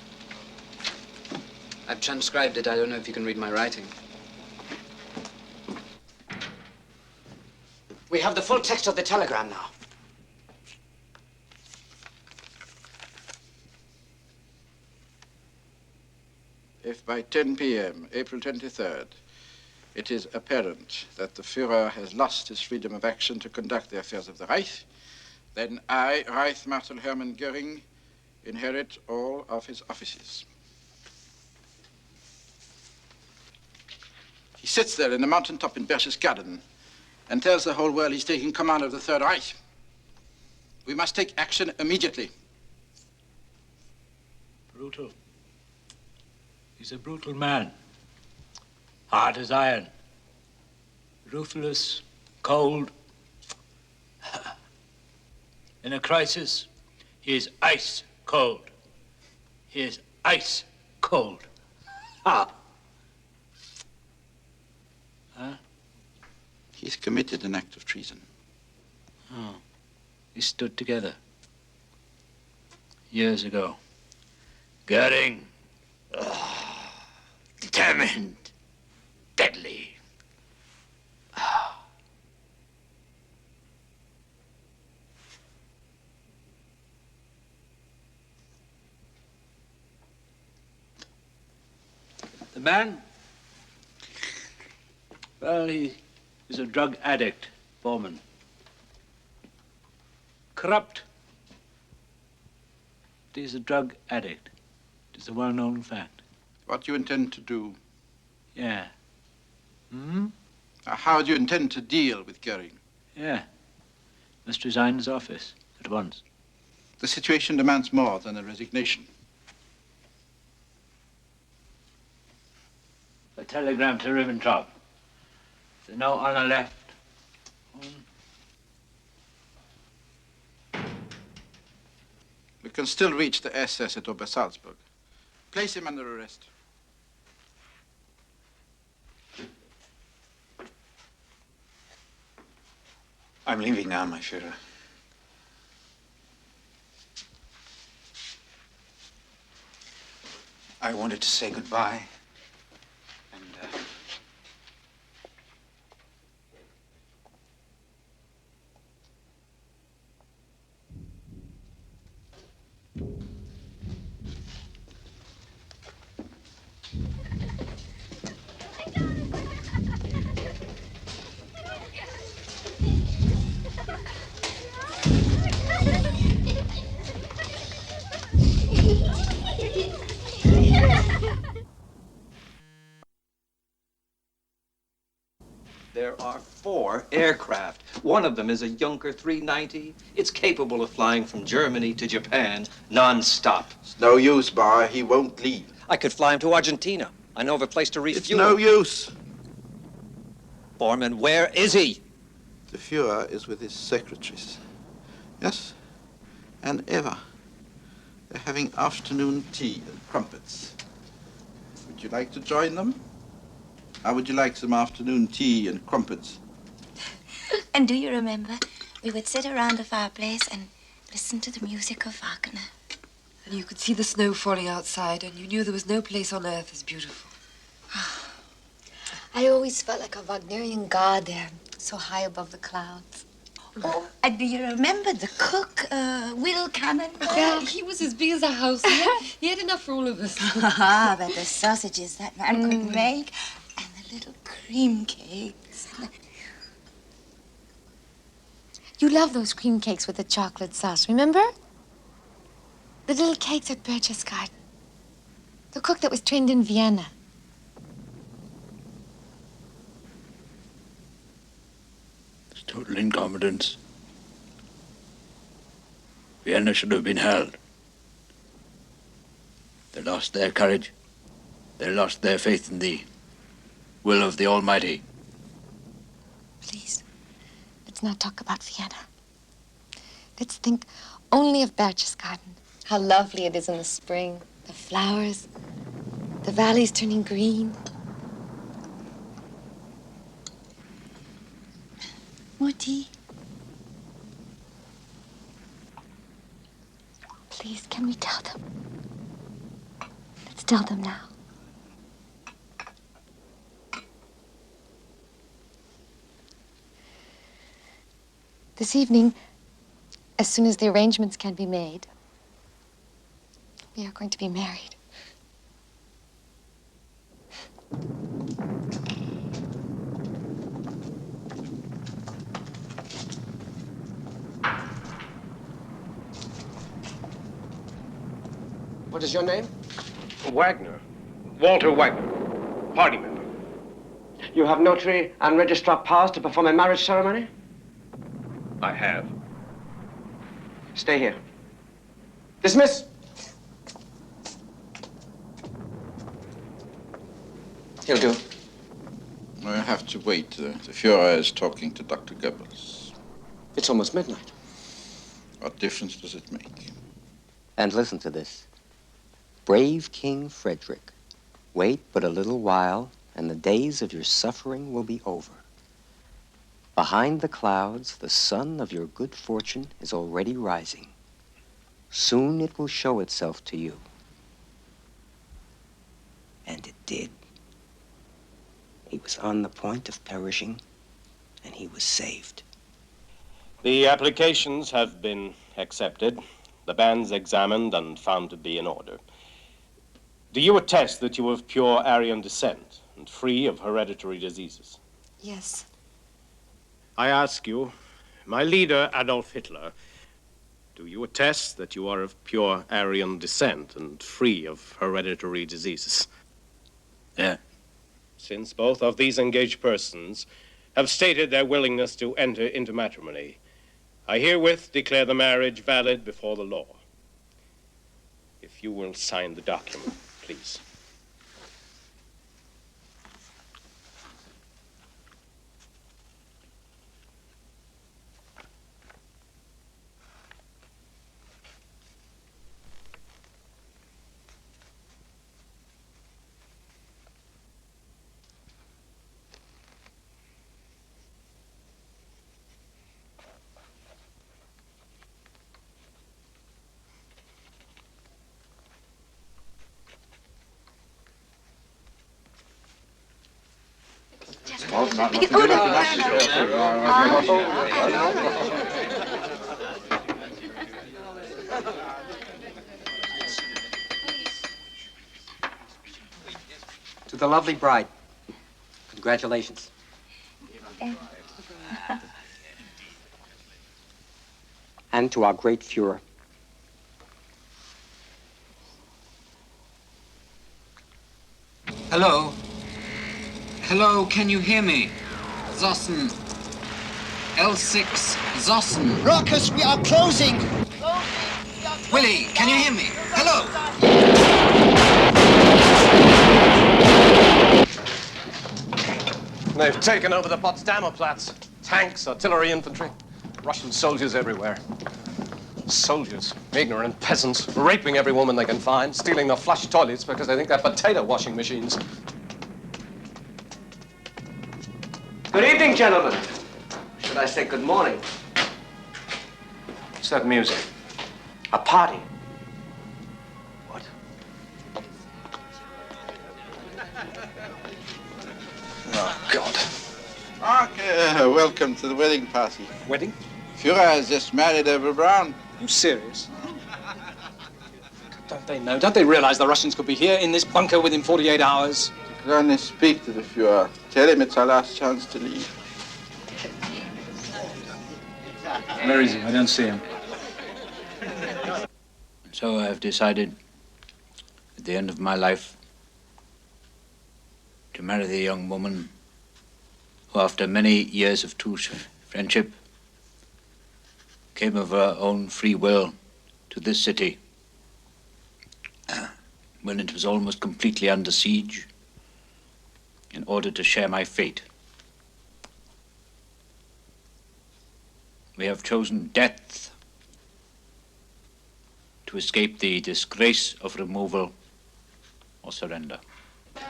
Speaker 8: I've transcribed it. I don't know if you can read my writing.
Speaker 11: We have the full text of the telegram now.
Speaker 22: If by 10 p.m., April 23rd, it is apparent that the Führer has lost his freedom of action to conduct the affairs of the Reich, then I, Reich Marshal Hermann Goering, inherit all of his offices. He sits there in the mountaintop in Berchtesgaden and tells the whole world he's taking command of the Third Reich. We must take action immediately.
Speaker 14: Brutal. He's a brutal man. Hard as iron. Ruthless, cold. In a crisis, he is ice cold. He is ice cold. Ha! Huh?
Speaker 22: He's committed an act of treason.
Speaker 14: Oh. We stood together. Years ago. Goering. Determined. Deadly. The man? Well, he is a drug addict, Bormann. Corrupt. But he's a drug addict. It is a well-known fact.
Speaker 22: What do you intend to do?
Speaker 14: Yeah. Hmm?
Speaker 22: How do you intend to deal with Goering?
Speaker 14: Yeah. Must resign his office at once.
Speaker 22: The situation demands more than a resignation.
Speaker 14: A telegram to Ribbentrop. There's no honor left.
Speaker 22: We can still reach the SS at Obersalzburg. Place him under arrest.
Speaker 1: I'm leaving now, my Führer. I wanted to say goodbye. And,
Speaker 15: There are 4 aircraft. One of them is a Junker 390. It's capable of flying from Germany to Japan non-stop.
Speaker 22: It's no use, Bar. He won't leave.
Speaker 15: I could fly him to Argentina. I know of a place to refuel.
Speaker 22: It's no use.
Speaker 15: Bormann, where is he?
Speaker 22: The Führer is with his secretaries. Yes? And Eva. They're having afternoon tea and crumpets. Would you like to join them? How would you like some afternoon tea and crumpets?
Speaker 13: And do you remember, we would sit around the fireplace and listen to the music of Wagner.
Speaker 17: And you could see the snow falling outside, and you knew there was no place on earth as beautiful.
Speaker 21: I always felt like a Wagnerian god there, so high above the clouds.
Speaker 13: Oh, and do you remember the cook, Will Cannon?
Speaker 17: Yeah, he was as big as a house. He had enough for all of us.
Speaker 13: Ah, but the sausages that man could make, and the little cream cakes.
Speaker 21: You love those cream cakes with the chocolate sauce, remember? The little cakes at Birch's garden. The cook that was trained in Vienna.
Speaker 3: It's total incompetence. Vienna should have been held. They lost their courage. They lost their faith in the will of the Almighty.
Speaker 21: Please, let's not talk about Vienna. Let's think only of Birch's garden. How lovely it is in the spring. The flowers, the valleys turning green.
Speaker 13: More tea?
Speaker 21: Please, can we tell them? Let's tell them now. This evening, as soon as the arrangements can be made, we are going to be married.
Speaker 11: What is your name?
Speaker 18: Wagner. Walter Wagner. Party member.
Speaker 11: You have notary and registrar powers to perform a marriage ceremony?
Speaker 18: I have.
Speaker 11: Stay here. Dismiss. He'll do.
Speaker 22: I have to wait. The Führer is talking to Dr. Goebbels.
Speaker 11: It's almost midnight.
Speaker 22: What difference does it make?
Speaker 12: And listen to this. Brave King Frederick, wait but a little while, and the days of your suffering will be over. Behind the clouds, the sun of your good fortune is already rising. Soon it will show itself to you. And it did. He was on the point of perishing, and he was saved.
Speaker 18: The applications have been accepted, the banns examined and found to be in order. Do you attest that you are of pure Aryan descent and free of hereditary diseases?
Speaker 21: Yes.
Speaker 18: I ask you, my leader, Adolf Hitler, do you attest that you are of pure Aryan descent and free of hereditary diseases?
Speaker 3: Yeah.
Speaker 18: Since both of these engaged persons have stated their willingness to enter into matrimony, I herewith declare the marriage valid before the law. If you will sign the document, please.
Speaker 12: To the lovely bride, congratulations. And to our great Führer.
Speaker 8: Hello? Hello, can you hear me? Zossen. L6, Zossen.
Speaker 11: Raucus, we are closing.
Speaker 8: Willie, can you hear me? Hello?
Speaker 4: They've taken over the Potsdamer Platz. Tanks, artillery, infantry. Russian soldiers everywhere. Soldiers, ignorant peasants, raping every woman they can find, stealing their flush toilets because they think they're potato washing machines.
Speaker 15: Good evening, gentlemen. Should I say good morning?
Speaker 4: What's that music?
Speaker 15: A party.
Speaker 4: What?
Speaker 22: Oh, God. Mark, welcome to the wedding party.
Speaker 4: Wedding?
Speaker 22: Führer has just married Eva Braun.
Speaker 4: You serious? Don't they know? Don't they realize the Russians could be here in this bunker within 48 hours?
Speaker 22: You can only speak to the Führer. Tell him it's our last chance to leave.
Speaker 4: Where is he? I don't see him.
Speaker 3: So I have decided, at the end of my life, to marry the young woman who, after many years of true friendship, came of her own free will to this city when it was almost completely under siege, in order to share my fate. We have chosen death to escape the disgrace of removal or surrender.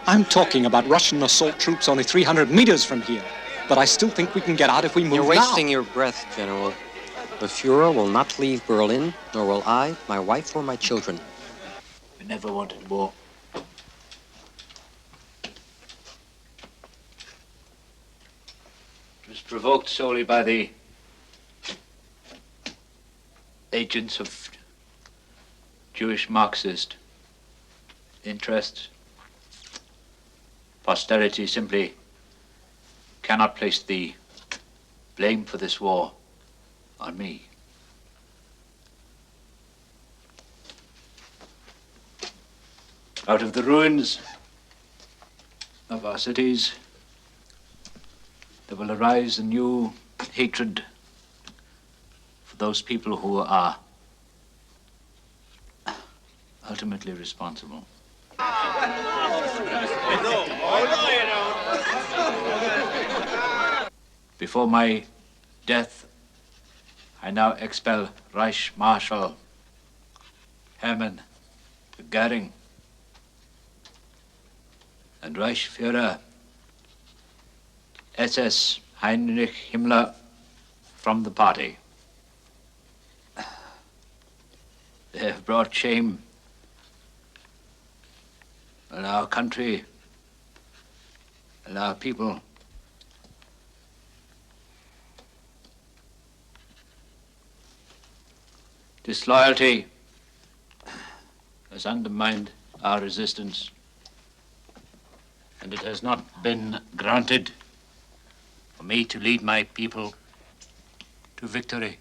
Speaker 4: I'm talking about Russian assault troops only 300 meters from here. But I still think we can get out if we move
Speaker 12: You're
Speaker 4: now.
Speaker 12: wasting your breath, General. The Fuhrer will not leave Berlin, nor will I, my wife, or my children.
Speaker 3: We never wanted war. It was provoked solely by the agents of Jewish Marxist interests. Posterity simply cannot place the blame for this war on me. Out of the ruins of our cities, there will arise a new hatred for those people who are ultimately responsible. Before my death, I now expel Reich Marshal Hermann Göring and Reichsführer SS Heinrich Himmler from the party. They have brought shame on our country and our people. Disloyalty has undermined our resistance, and it has not been granted for me to lead my people to victory.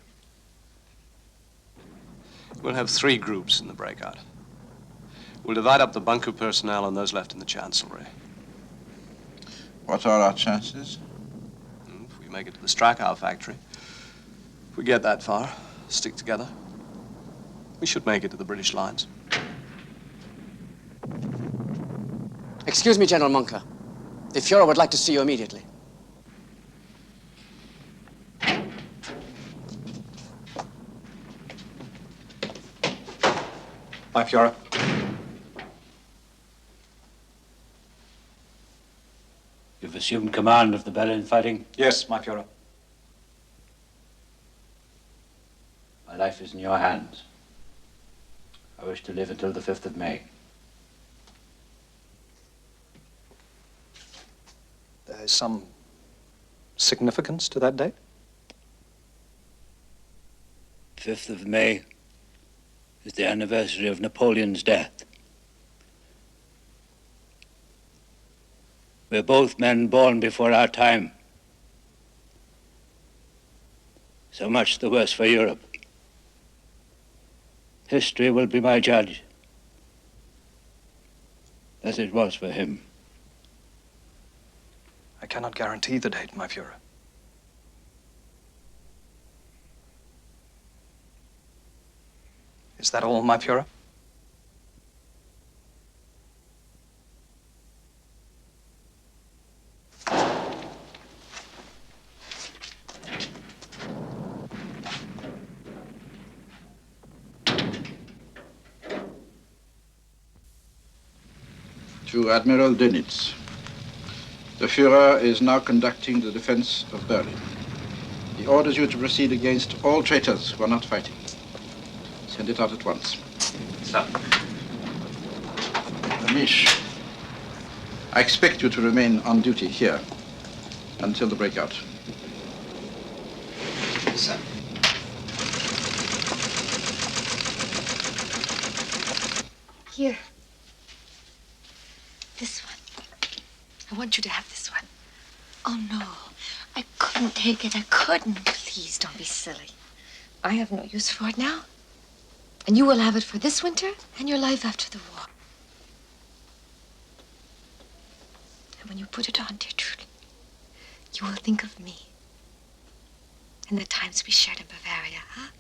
Speaker 4: We'll have 3 groups in the breakout. We'll divide up the bunker personnel and those left in the chancellery.
Speaker 22: What are our chances?
Speaker 4: If we make it to the Strachau factory, if we get that far, stick together, we should make it to the British lines.
Speaker 11: Excuse me, General Munker. The Fuhrer would like to see you immediately.
Speaker 4: My Fuhrer.
Speaker 3: You've assumed command of the Berlin fighting?
Speaker 4: Yes, my Fuhrer.
Speaker 3: My life is in your hands. I wish to live until the 5th of May.
Speaker 4: There is some significance to that date?
Speaker 3: 5th of May is the anniversary of Napoleon's death. We're both men born before our time. So much the worse for Europe. History will be my judge, as it was for him.
Speaker 4: I cannot guarantee the date, my Fuhrer. Is that all, my Fuhrer?
Speaker 22: To Admiral Dönitz. The Führer is now conducting the defense of Berlin. He orders you to proceed against all traitors who are not fighting. Send it out at once.
Speaker 15: Sir.
Speaker 22: Amish, I expect you to remain on duty here until the breakout.
Speaker 15: Sir.
Speaker 21: Here. This one. I want you to have this one.
Speaker 13: Oh, no. I couldn't take it. I couldn't.
Speaker 21: Please don't be silly. I have no use for it now. And you will have it for this winter and your life after the war. And when you put it on, dear Trudy, you will think of me and the times we shared in Bavaria, huh?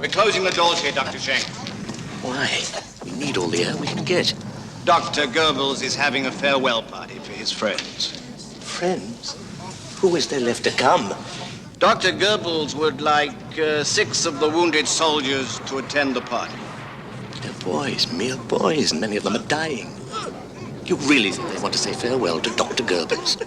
Speaker 25: We're closing the doors here, Dr. Schenk.
Speaker 11: Why? We need all the air we can get.
Speaker 25: Dr. Goebbels is having a farewell party for his friends.
Speaker 11: Friends? Who is there left to come?
Speaker 25: Dr. Goebbels would like 6 of the wounded soldiers to attend the party.
Speaker 11: They're boys, mere boys, and many of them are dying. You really think they want to say farewell to Dr. Goebbels?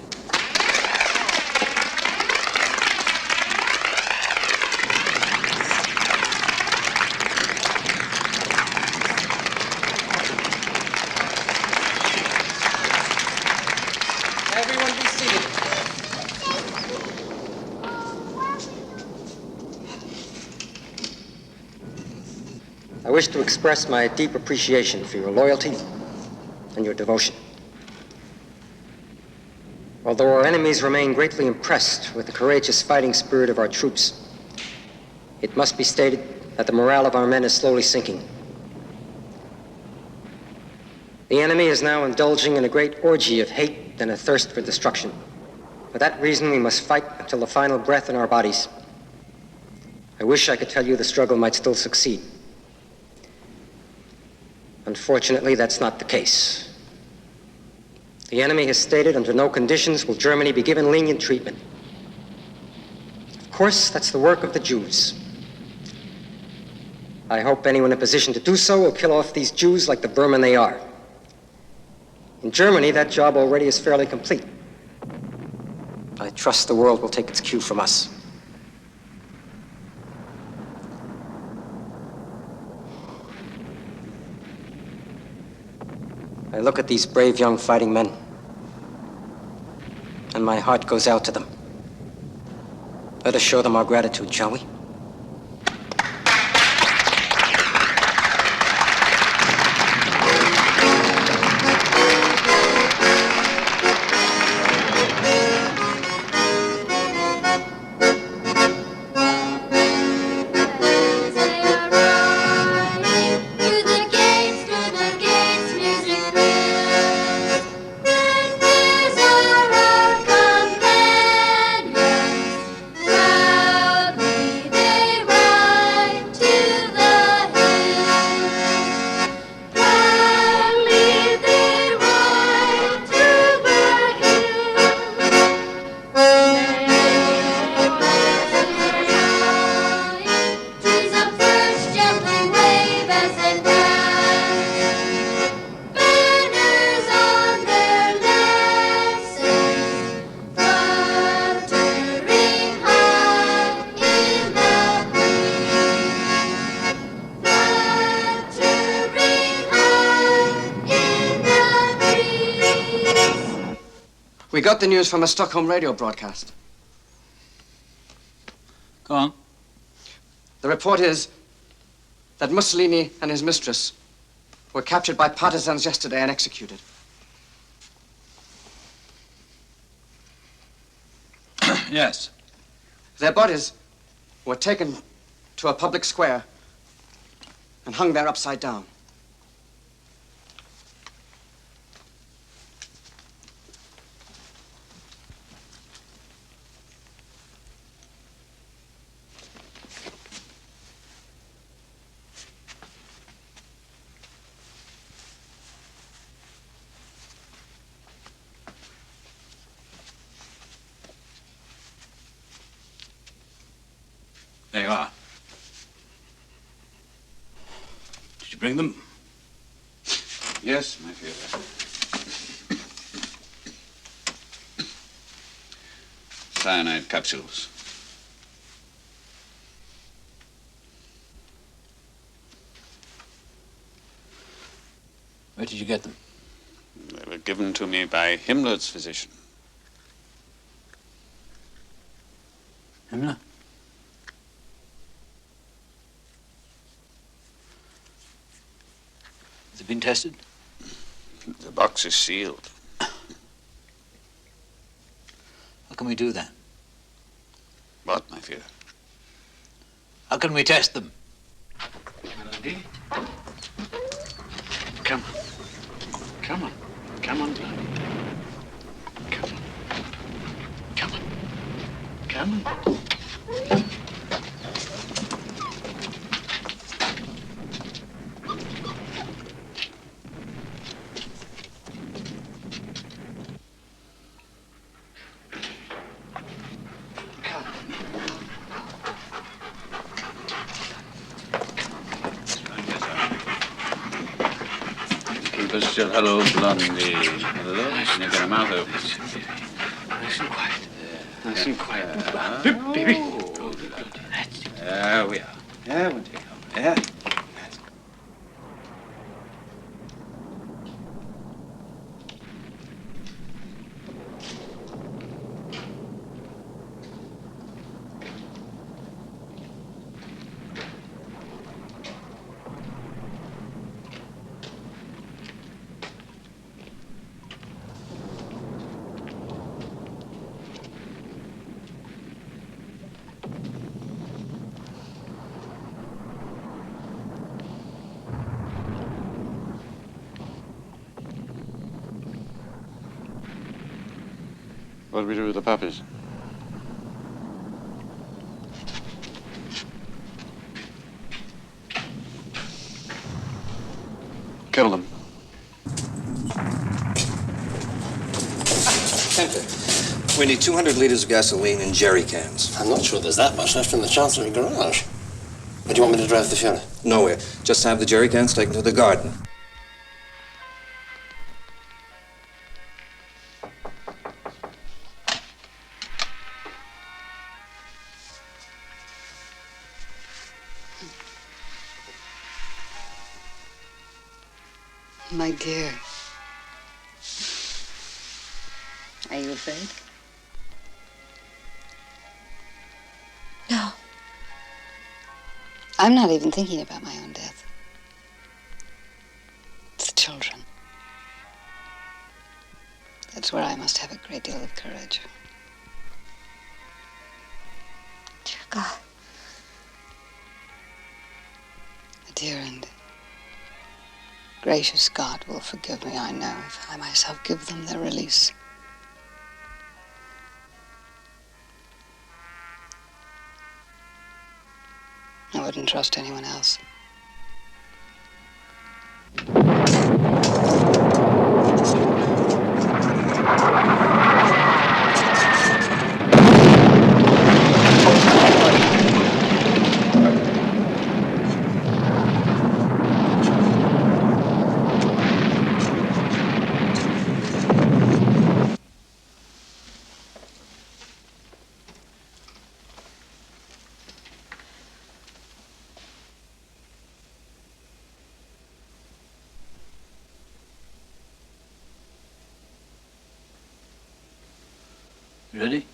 Speaker 5: Everyone be seated.
Speaker 12: I wish to express my deep appreciation for your loyalty and your devotion. Although our enemies remain greatly impressed with the courageous fighting spirit of our troops, it must be stated that the morale of our men is slowly sinking. The enemy is now indulging in a great orgy of hate and a thirst for destruction. For that reason, we must fight until the final breath in our bodies. I wish I could tell you the struggle might still succeed. Unfortunately, that's not the case. The enemy has stated under no conditions will Germany be given lenient treatment. Of course, that's the work of the Jews. I hope anyone in a position to do so will kill off these Jews like the vermin they are. In Germany, that job already is fairly complete. I trust the world will take its cue from us. I look at these brave young fighting men, and my heart goes out to them. Let us show them our gratitude, shall we?
Speaker 11: We got the news from a Stockholm radio broadcast.
Speaker 6: Go on.
Speaker 11: The report is that Mussolini and his mistress were captured by partisans yesterday and executed.
Speaker 6: Yes.
Speaker 11: Their bodies were taken to a public square and hung there upside down.
Speaker 6: There you are. Did you bring them?
Speaker 25: Yes, my Führer. Cyanide capsules.
Speaker 14: Where did you get them?
Speaker 25: They were given to me by Himmler's physician.
Speaker 14: Himmler? Has it been tested?
Speaker 25: The box is sealed.
Speaker 14: How can we do that?
Speaker 25: What, my Führer?
Speaker 14: How can we test them?
Speaker 25: Melody? Come on. Come on. Come on, Melody. Come on. Come on. Come on. Keep us still. Hello, Blondie. Hello. Can you get her mouth open?
Speaker 14: Nice and quiet.
Speaker 25: Nice and quiet.
Speaker 14: Baby.
Speaker 25: There we are. Yeah, we'll take over. Yeah. What do we do with the puppies? Kill them.
Speaker 10: Tempted. We need 200 liters of gasoline in jerry cans. I'm not sure there's that much left in the Chancellery garage. Where do you want me to drive the Führer? Nowhere. Just have the jerry cans taken to the garden.
Speaker 7: My dear. Are you afraid?
Speaker 13: No.
Speaker 7: I'm not even thinking about my own death. It's the children. That's where I must have a great deal of courage.
Speaker 13: Dear God.
Speaker 7: A dear and gracious God will forgive me, I know, if I myself give them their release. I wouldn't trust anyone else.
Speaker 14: Ready?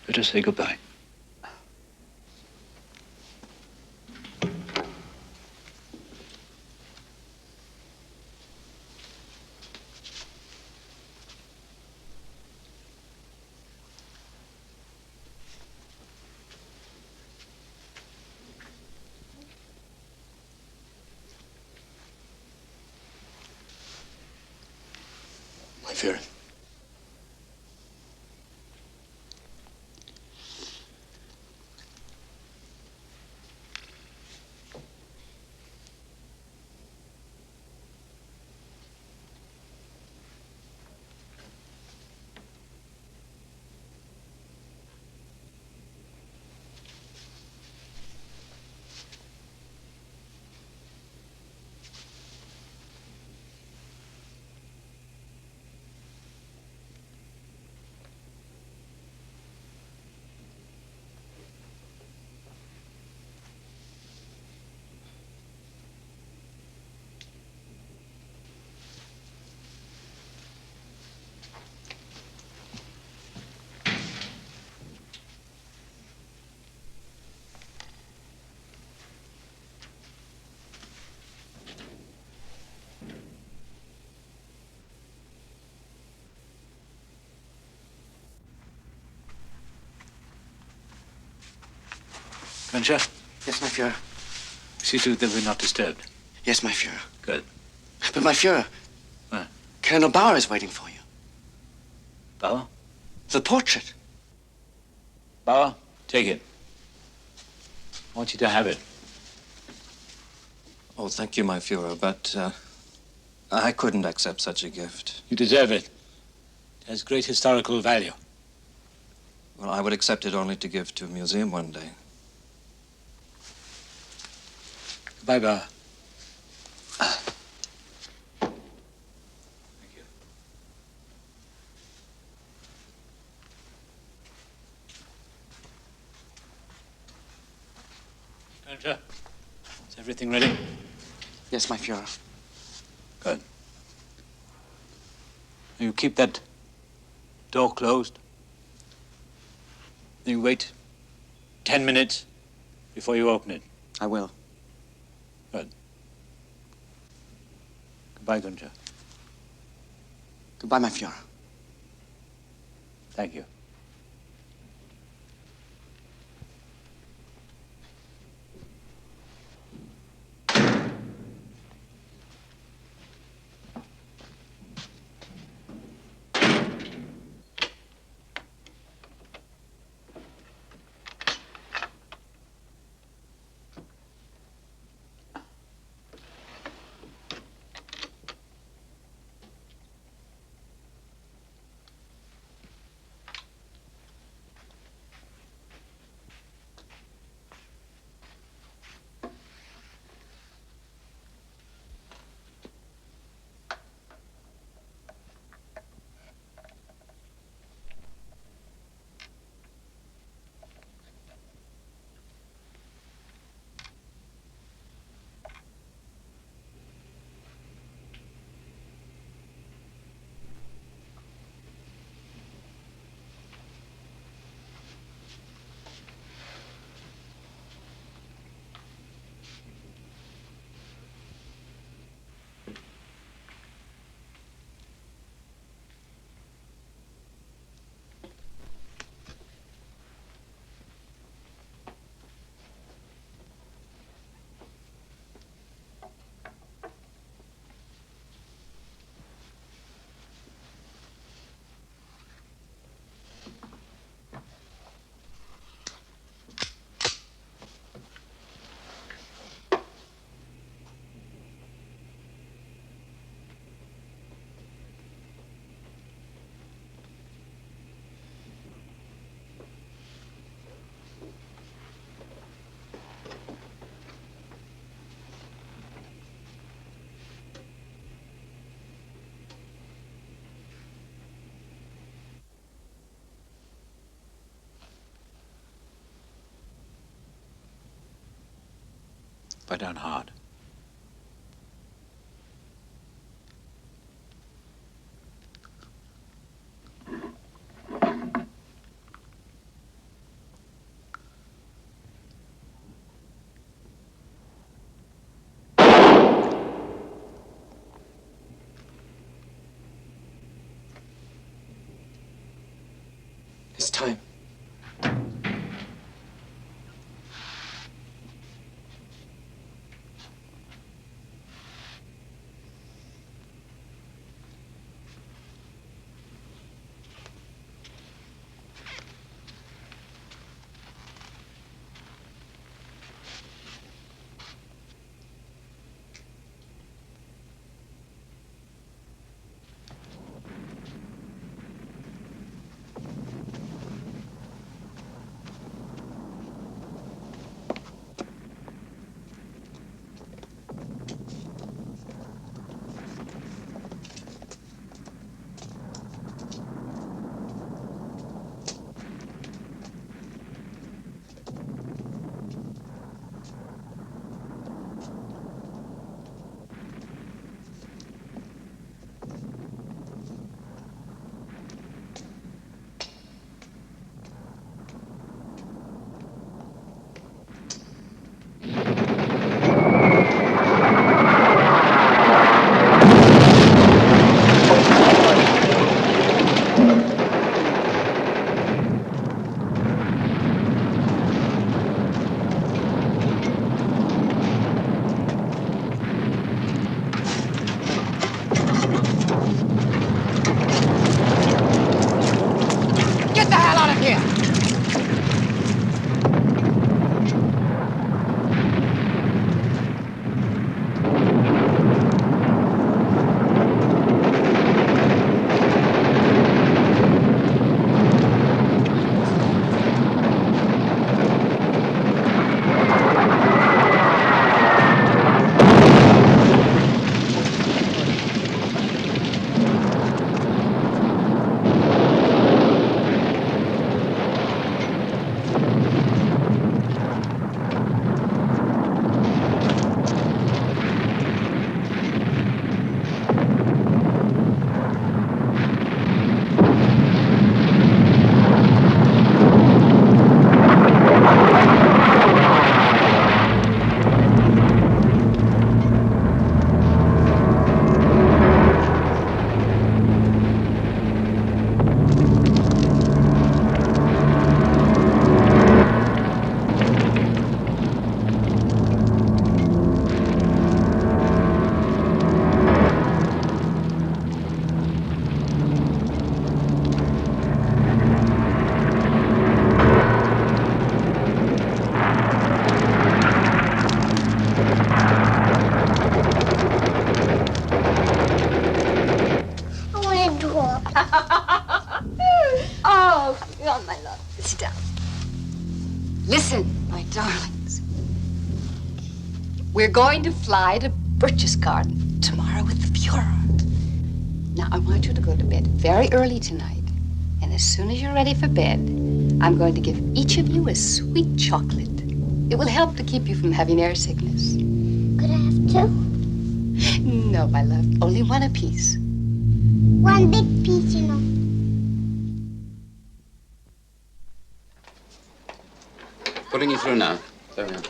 Speaker 14: Let us say goodbye.
Speaker 10: My Führer.
Speaker 14: Gunsher,
Speaker 11: Yes, my Führer.
Speaker 14: see to it that we're not disturbed.
Speaker 11: Yes, my Führer.
Speaker 14: Good.
Speaker 11: But my Führer,
Speaker 14: What?
Speaker 11: Colonel Bauer is waiting for you.
Speaker 14: Bauer?
Speaker 11: The portrait.
Speaker 14: Bauer, take it. I want you to have it.
Speaker 10: Oh, thank you, my Führer, but I couldn't accept such a gift.
Speaker 14: You deserve it. It has great historical value.
Speaker 10: Well, I would accept it only to give to a museum one day.
Speaker 14: Goodbye, Bauer. Gunsher, is everything ready?
Speaker 11: Yes, my Führer.
Speaker 14: Good. You keep that door closed. You wait 10 minutes before you open it.
Speaker 11: I will.
Speaker 14: Good. Goodbye, Gunsher.
Speaker 11: Goodbye, my Führer.
Speaker 14: Thank you. Lie down hard.
Speaker 11: It's time.
Speaker 7: We're going to fly to Berchtesgaden tomorrow with the Fuhrer. Now, I want you to go to bed very early tonight. And as soon as you're ready for bed, I'm going to give each of you a sweet chocolate. It will help to keep you from having air sickness.
Speaker 2: Could I have two?
Speaker 7: No, my love. Only one apiece.
Speaker 2: One big piece, you know.
Speaker 10: Putting you through now. There we are.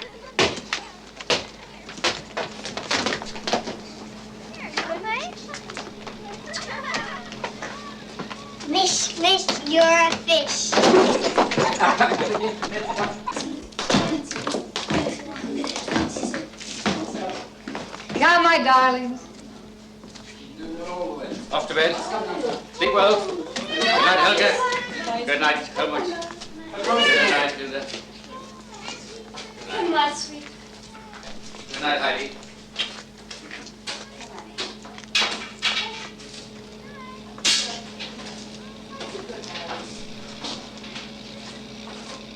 Speaker 2: Miss, you're a fish.
Speaker 7: Come, my darlings.
Speaker 3: Off to bed. Sleep well. Good night, Helga. Good night, Helmut. Good night, Hilda.
Speaker 2: Good night, sweet.
Speaker 3: Good night, Heidi.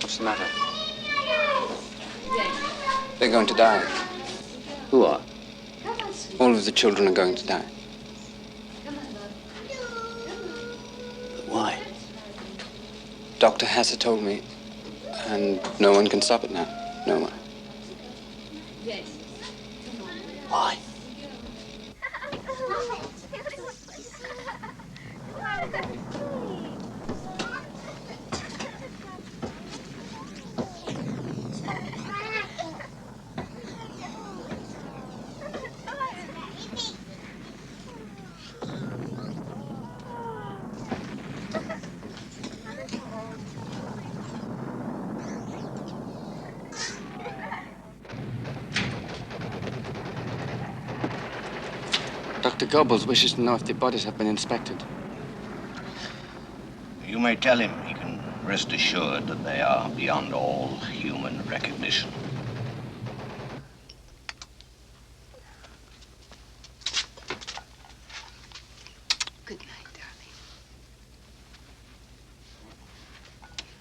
Speaker 10: What's the matter? They're going to die.
Speaker 3: Who are?
Speaker 10: All of the children are going to die.
Speaker 3: Why?
Speaker 10: Dr. Hasser told me, and no one can stop it now. No one.
Speaker 3: Why?
Speaker 11: Dr. Goebbels wishes to know if the bodies have been inspected.
Speaker 15: You may tell him he can rest assured that they are beyond all human recognition.
Speaker 7: Good night, darling.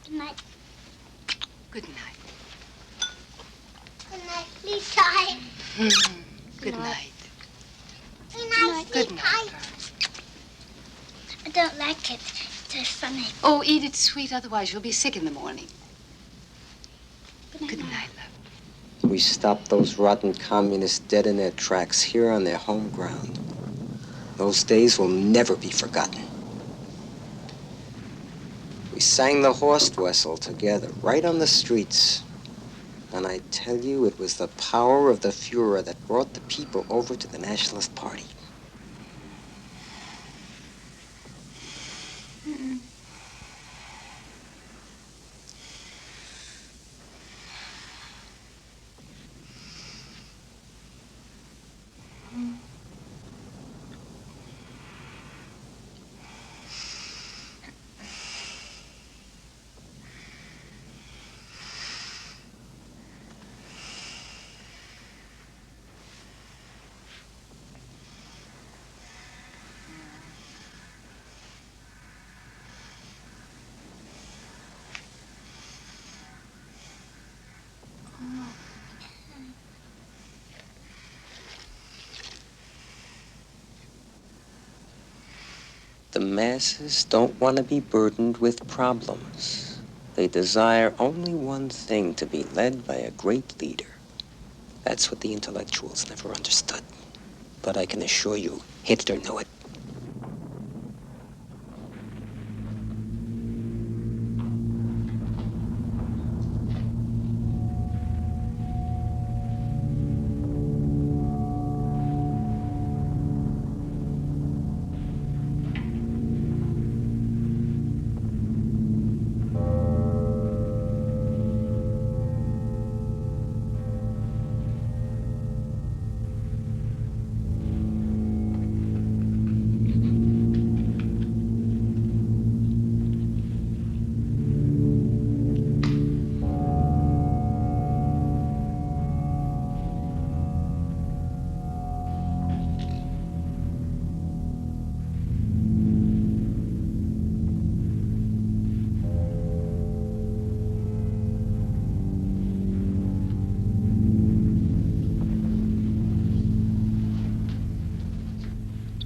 Speaker 2: Good night.
Speaker 7: Good night.
Speaker 2: Good night, please, Ty.
Speaker 7: Good night.
Speaker 2: Good night,
Speaker 7: Good
Speaker 2: please,
Speaker 7: night.
Speaker 2: Ty. I don't like it. It's so funny.
Speaker 7: Oh, eat it sweet, otherwise you'll be sick in the morning. Good night, love.
Speaker 12: We stopped those rotten communists dead in their tracks here on their home ground. Those days will never be forgotten. We sang the Horst Wessel together, right on the streets. And I tell you, it was the power of the Fuhrer that brought the people over to the Nationalist Party. The masses don't want to be burdened with problems. They desire only one thing, to be led by a great leader. That's what the intellectuals never understood. But I can assure you, Hitler knew it.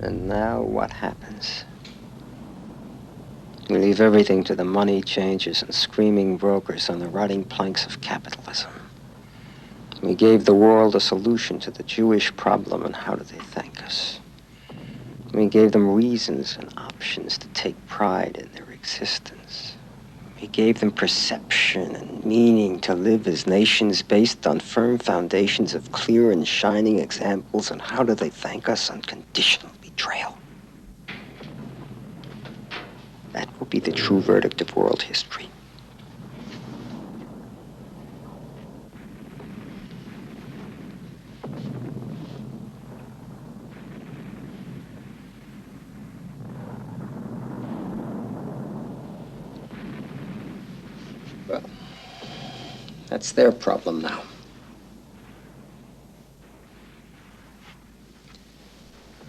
Speaker 12: And now what happens? We leave everything to the money changers and screaming brokers on the rotting planks of capitalism. We gave the world a solution to the Jewish problem, and how do they thank us? We gave them reasons and options to take pride in their existence. We gave them perception and meaning to live as nations based on firm foundations of clear and shining examples, and how do they thank us? Unconditional betrayal. That will be the true verdict of world history. Well, that's their problem now.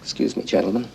Speaker 12: Excuse me, gentlemen.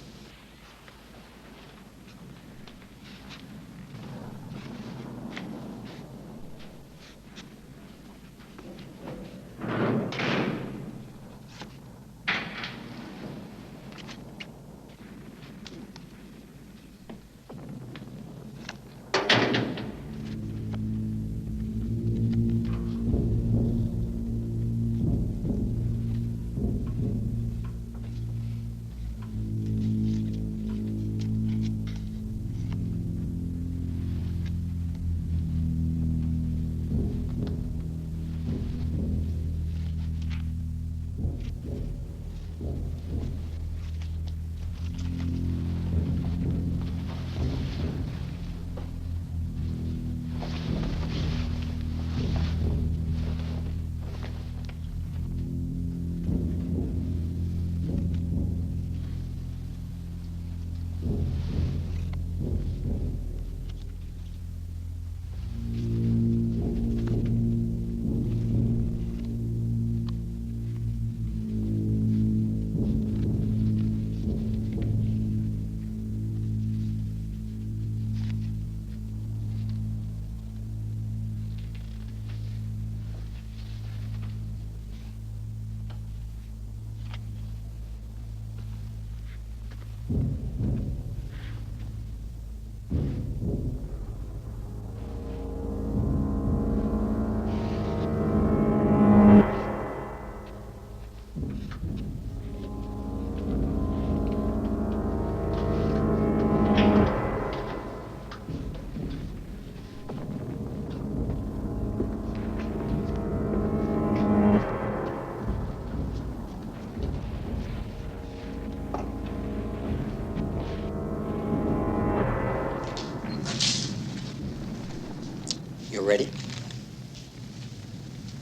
Speaker 12: You ready?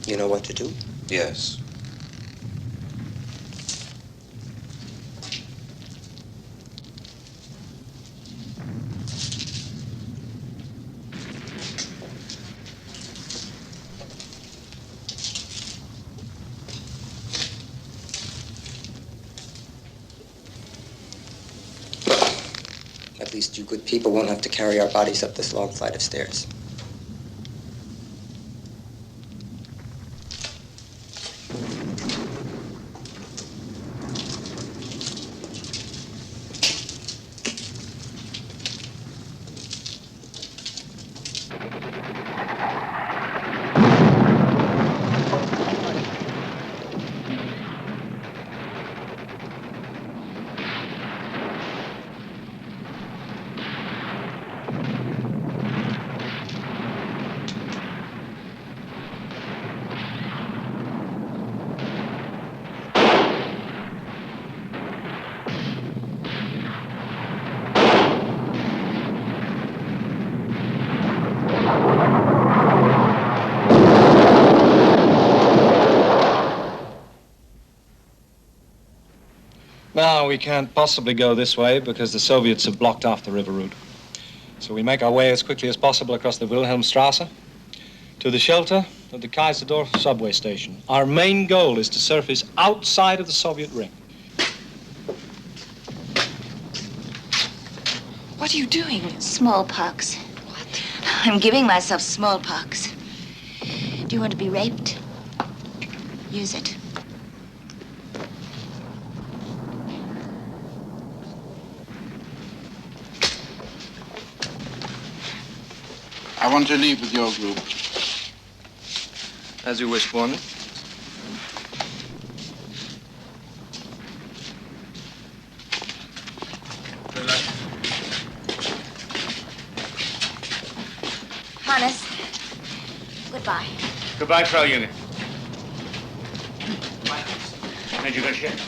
Speaker 12: You know what to do?
Speaker 10: Yes.
Speaker 12: At least you good people won't have to carry our bodies up this long flight of stairs.
Speaker 16: Now, we can't possibly go this way because the Soviets have blocked off the river route. So we make our way as quickly as possible across the Wilhelmstrasse to the shelter of the Kaiserdorf subway station. Our main goal is to surface outside of the Soviet ring.
Speaker 13: What are you doing? Smallpox. What? I'm giving myself smallpox. Do you want to be raped? Use it.
Speaker 22: I want to leave with your group.
Speaker 10: As you wish, Foreman.
Speaker 13: Hannes, goodbye.
Speaker 3: Goodbye, Frau Junge. And you go shit.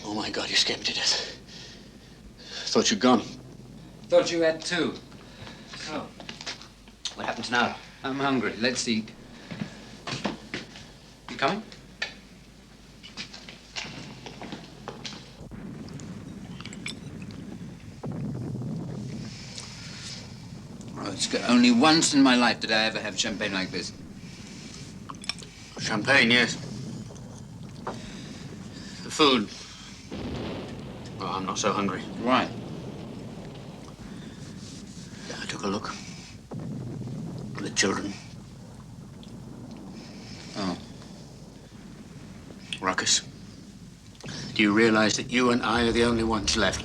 Speaker 10: Oh, my God, you scared me to death. Thought you'd gone.
Speaker 8: Thought you had too. So, what happens now? I'm hungry. Let's eat. You coming? Oh, it's only once in my life did I ever have champagne like this.
Speaker 10: Champagne, yes. The food. Oh, I'm not so hungry.
Speaker 8: Right.
Speaker 10: I took a look. The children.
Speaker 8: Oh.
Speaker 10: Ruckus. Do you realize that you and I are the only ones left?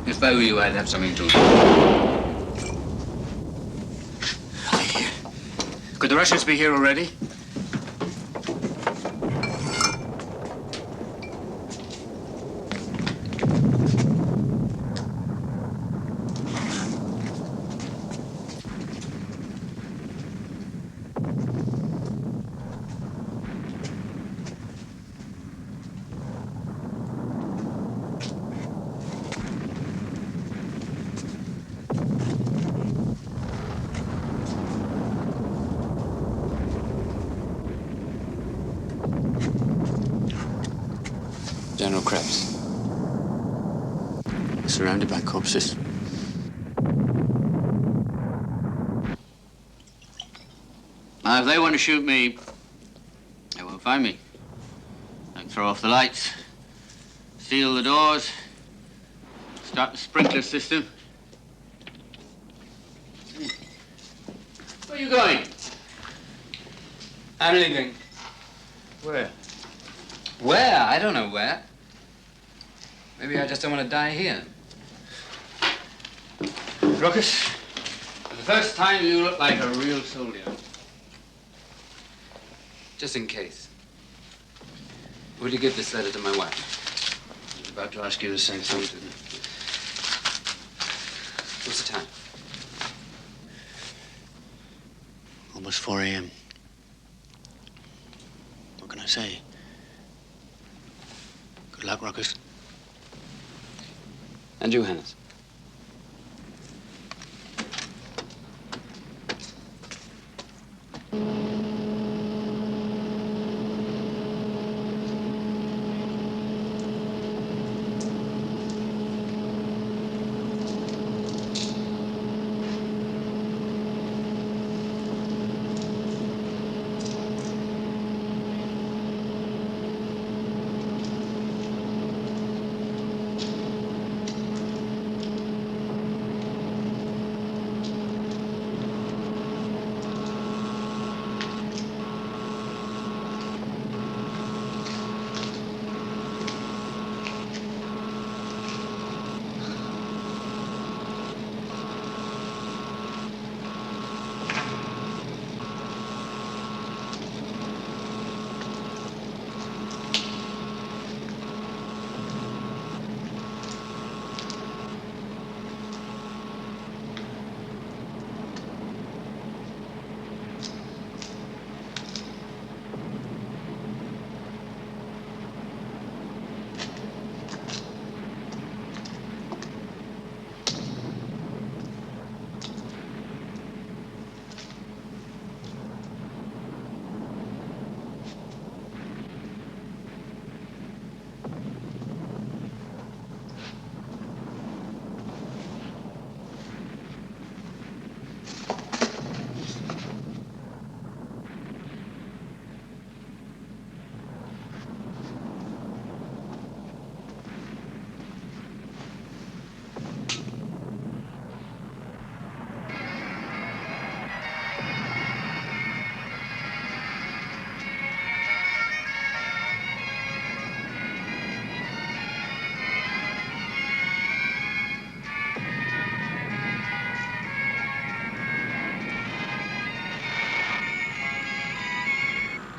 Speaker 8: If I were you, I'd have something to eat.
Speaker 10: Are they here? Could the Russians be here already?
Speaker 8: General Krebs.
Speaker 10: Surrounded by corpses. Now, if they want to shoot me, they won't find me. I can throw off the lights, seal the doors, start the sprinkler system. Where are you going?
Speaker 8: I'm leaving.
Speaker 10: Where?
Speaker 8: Where? I don't know where. Maybe I just don't want to die here.
Speaker 10: Ruckus, for the first time you look like a real soldier.
Speaker 8: Just in case. Would you give this letter to my wife?
Speaker 10: I was about to ask you the same thing.
Speaker 8: What's the time?
Speaker 10: Almost 4 a.m. What can I say? Good luck, Ruckus.
Speaker 8: And you, Hannes?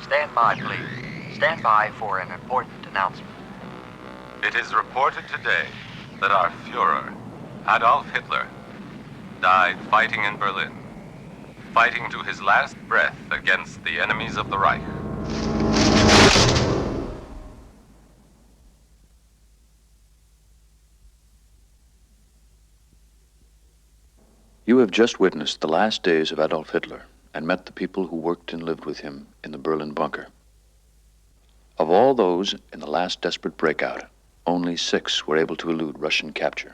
Speaker 9: Stand by, please. Stand by for an important announcement.
Speaker 19: It is reported today that our Führer, Adolf Hitler, died fighting in Berlin, fighting to his last breath against the enemies of the Reich.
Speaker 20: You have just witnessed the last days of Adolf Hitler and met the people who worked and lived with him in the Berlin bunker. Of all those in the last desperate breakout, only 6 were able to elude Russian capture.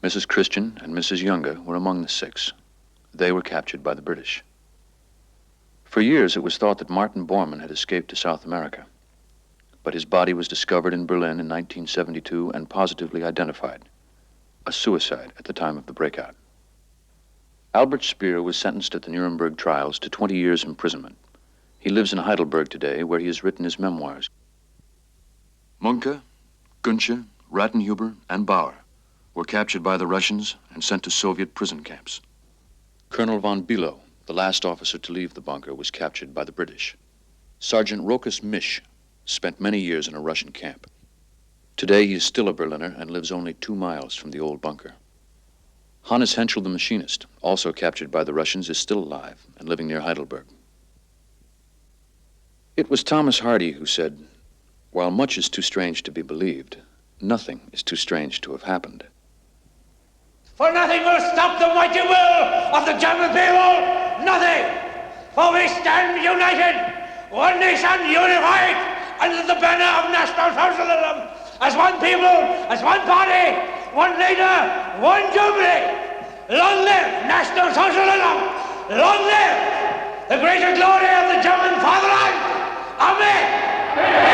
Speaker 20: Mrs. Christian and Mrs. Younger were among the 6. They were captured by the British. For years, it was thought that Martin Bormann had escaped to South America, but his body was discovered in Berlin in 1972 and positively identified. A suicide at the time of the breakout. Albert Speer was sentenced at the Nuremberg trials to 20 years imprisonment. He lives in Heidelberg today, where he has written his memoirs. Munke, Günche, Rattenhuber, and Bauer were captured by the Russians and sent to Soviet prison camps. Colonel von Bülow, the last officer to leave the bunker, was captured by the British. Sergeant Rokas Misch spent many years in a Russian camp. Today, he is still a Berliner and lives only 2 miles from the old bunker. Hannes Henschel, the machinist, also captured by the Russians, is still alive and living near Heidelberg. It was Thomas Hardy who said, "While much is too strange to be believed, nothing is too strange to have happened."
Speaker 23: For nothing will stop the mighty will of the German people. Nothing. For we stand united, one nation unified under the banner of National Socialism. As one people, as one party, one leader, one Germany. Long live National Socialism! Long live the greater glory of the German fatherland! Amen!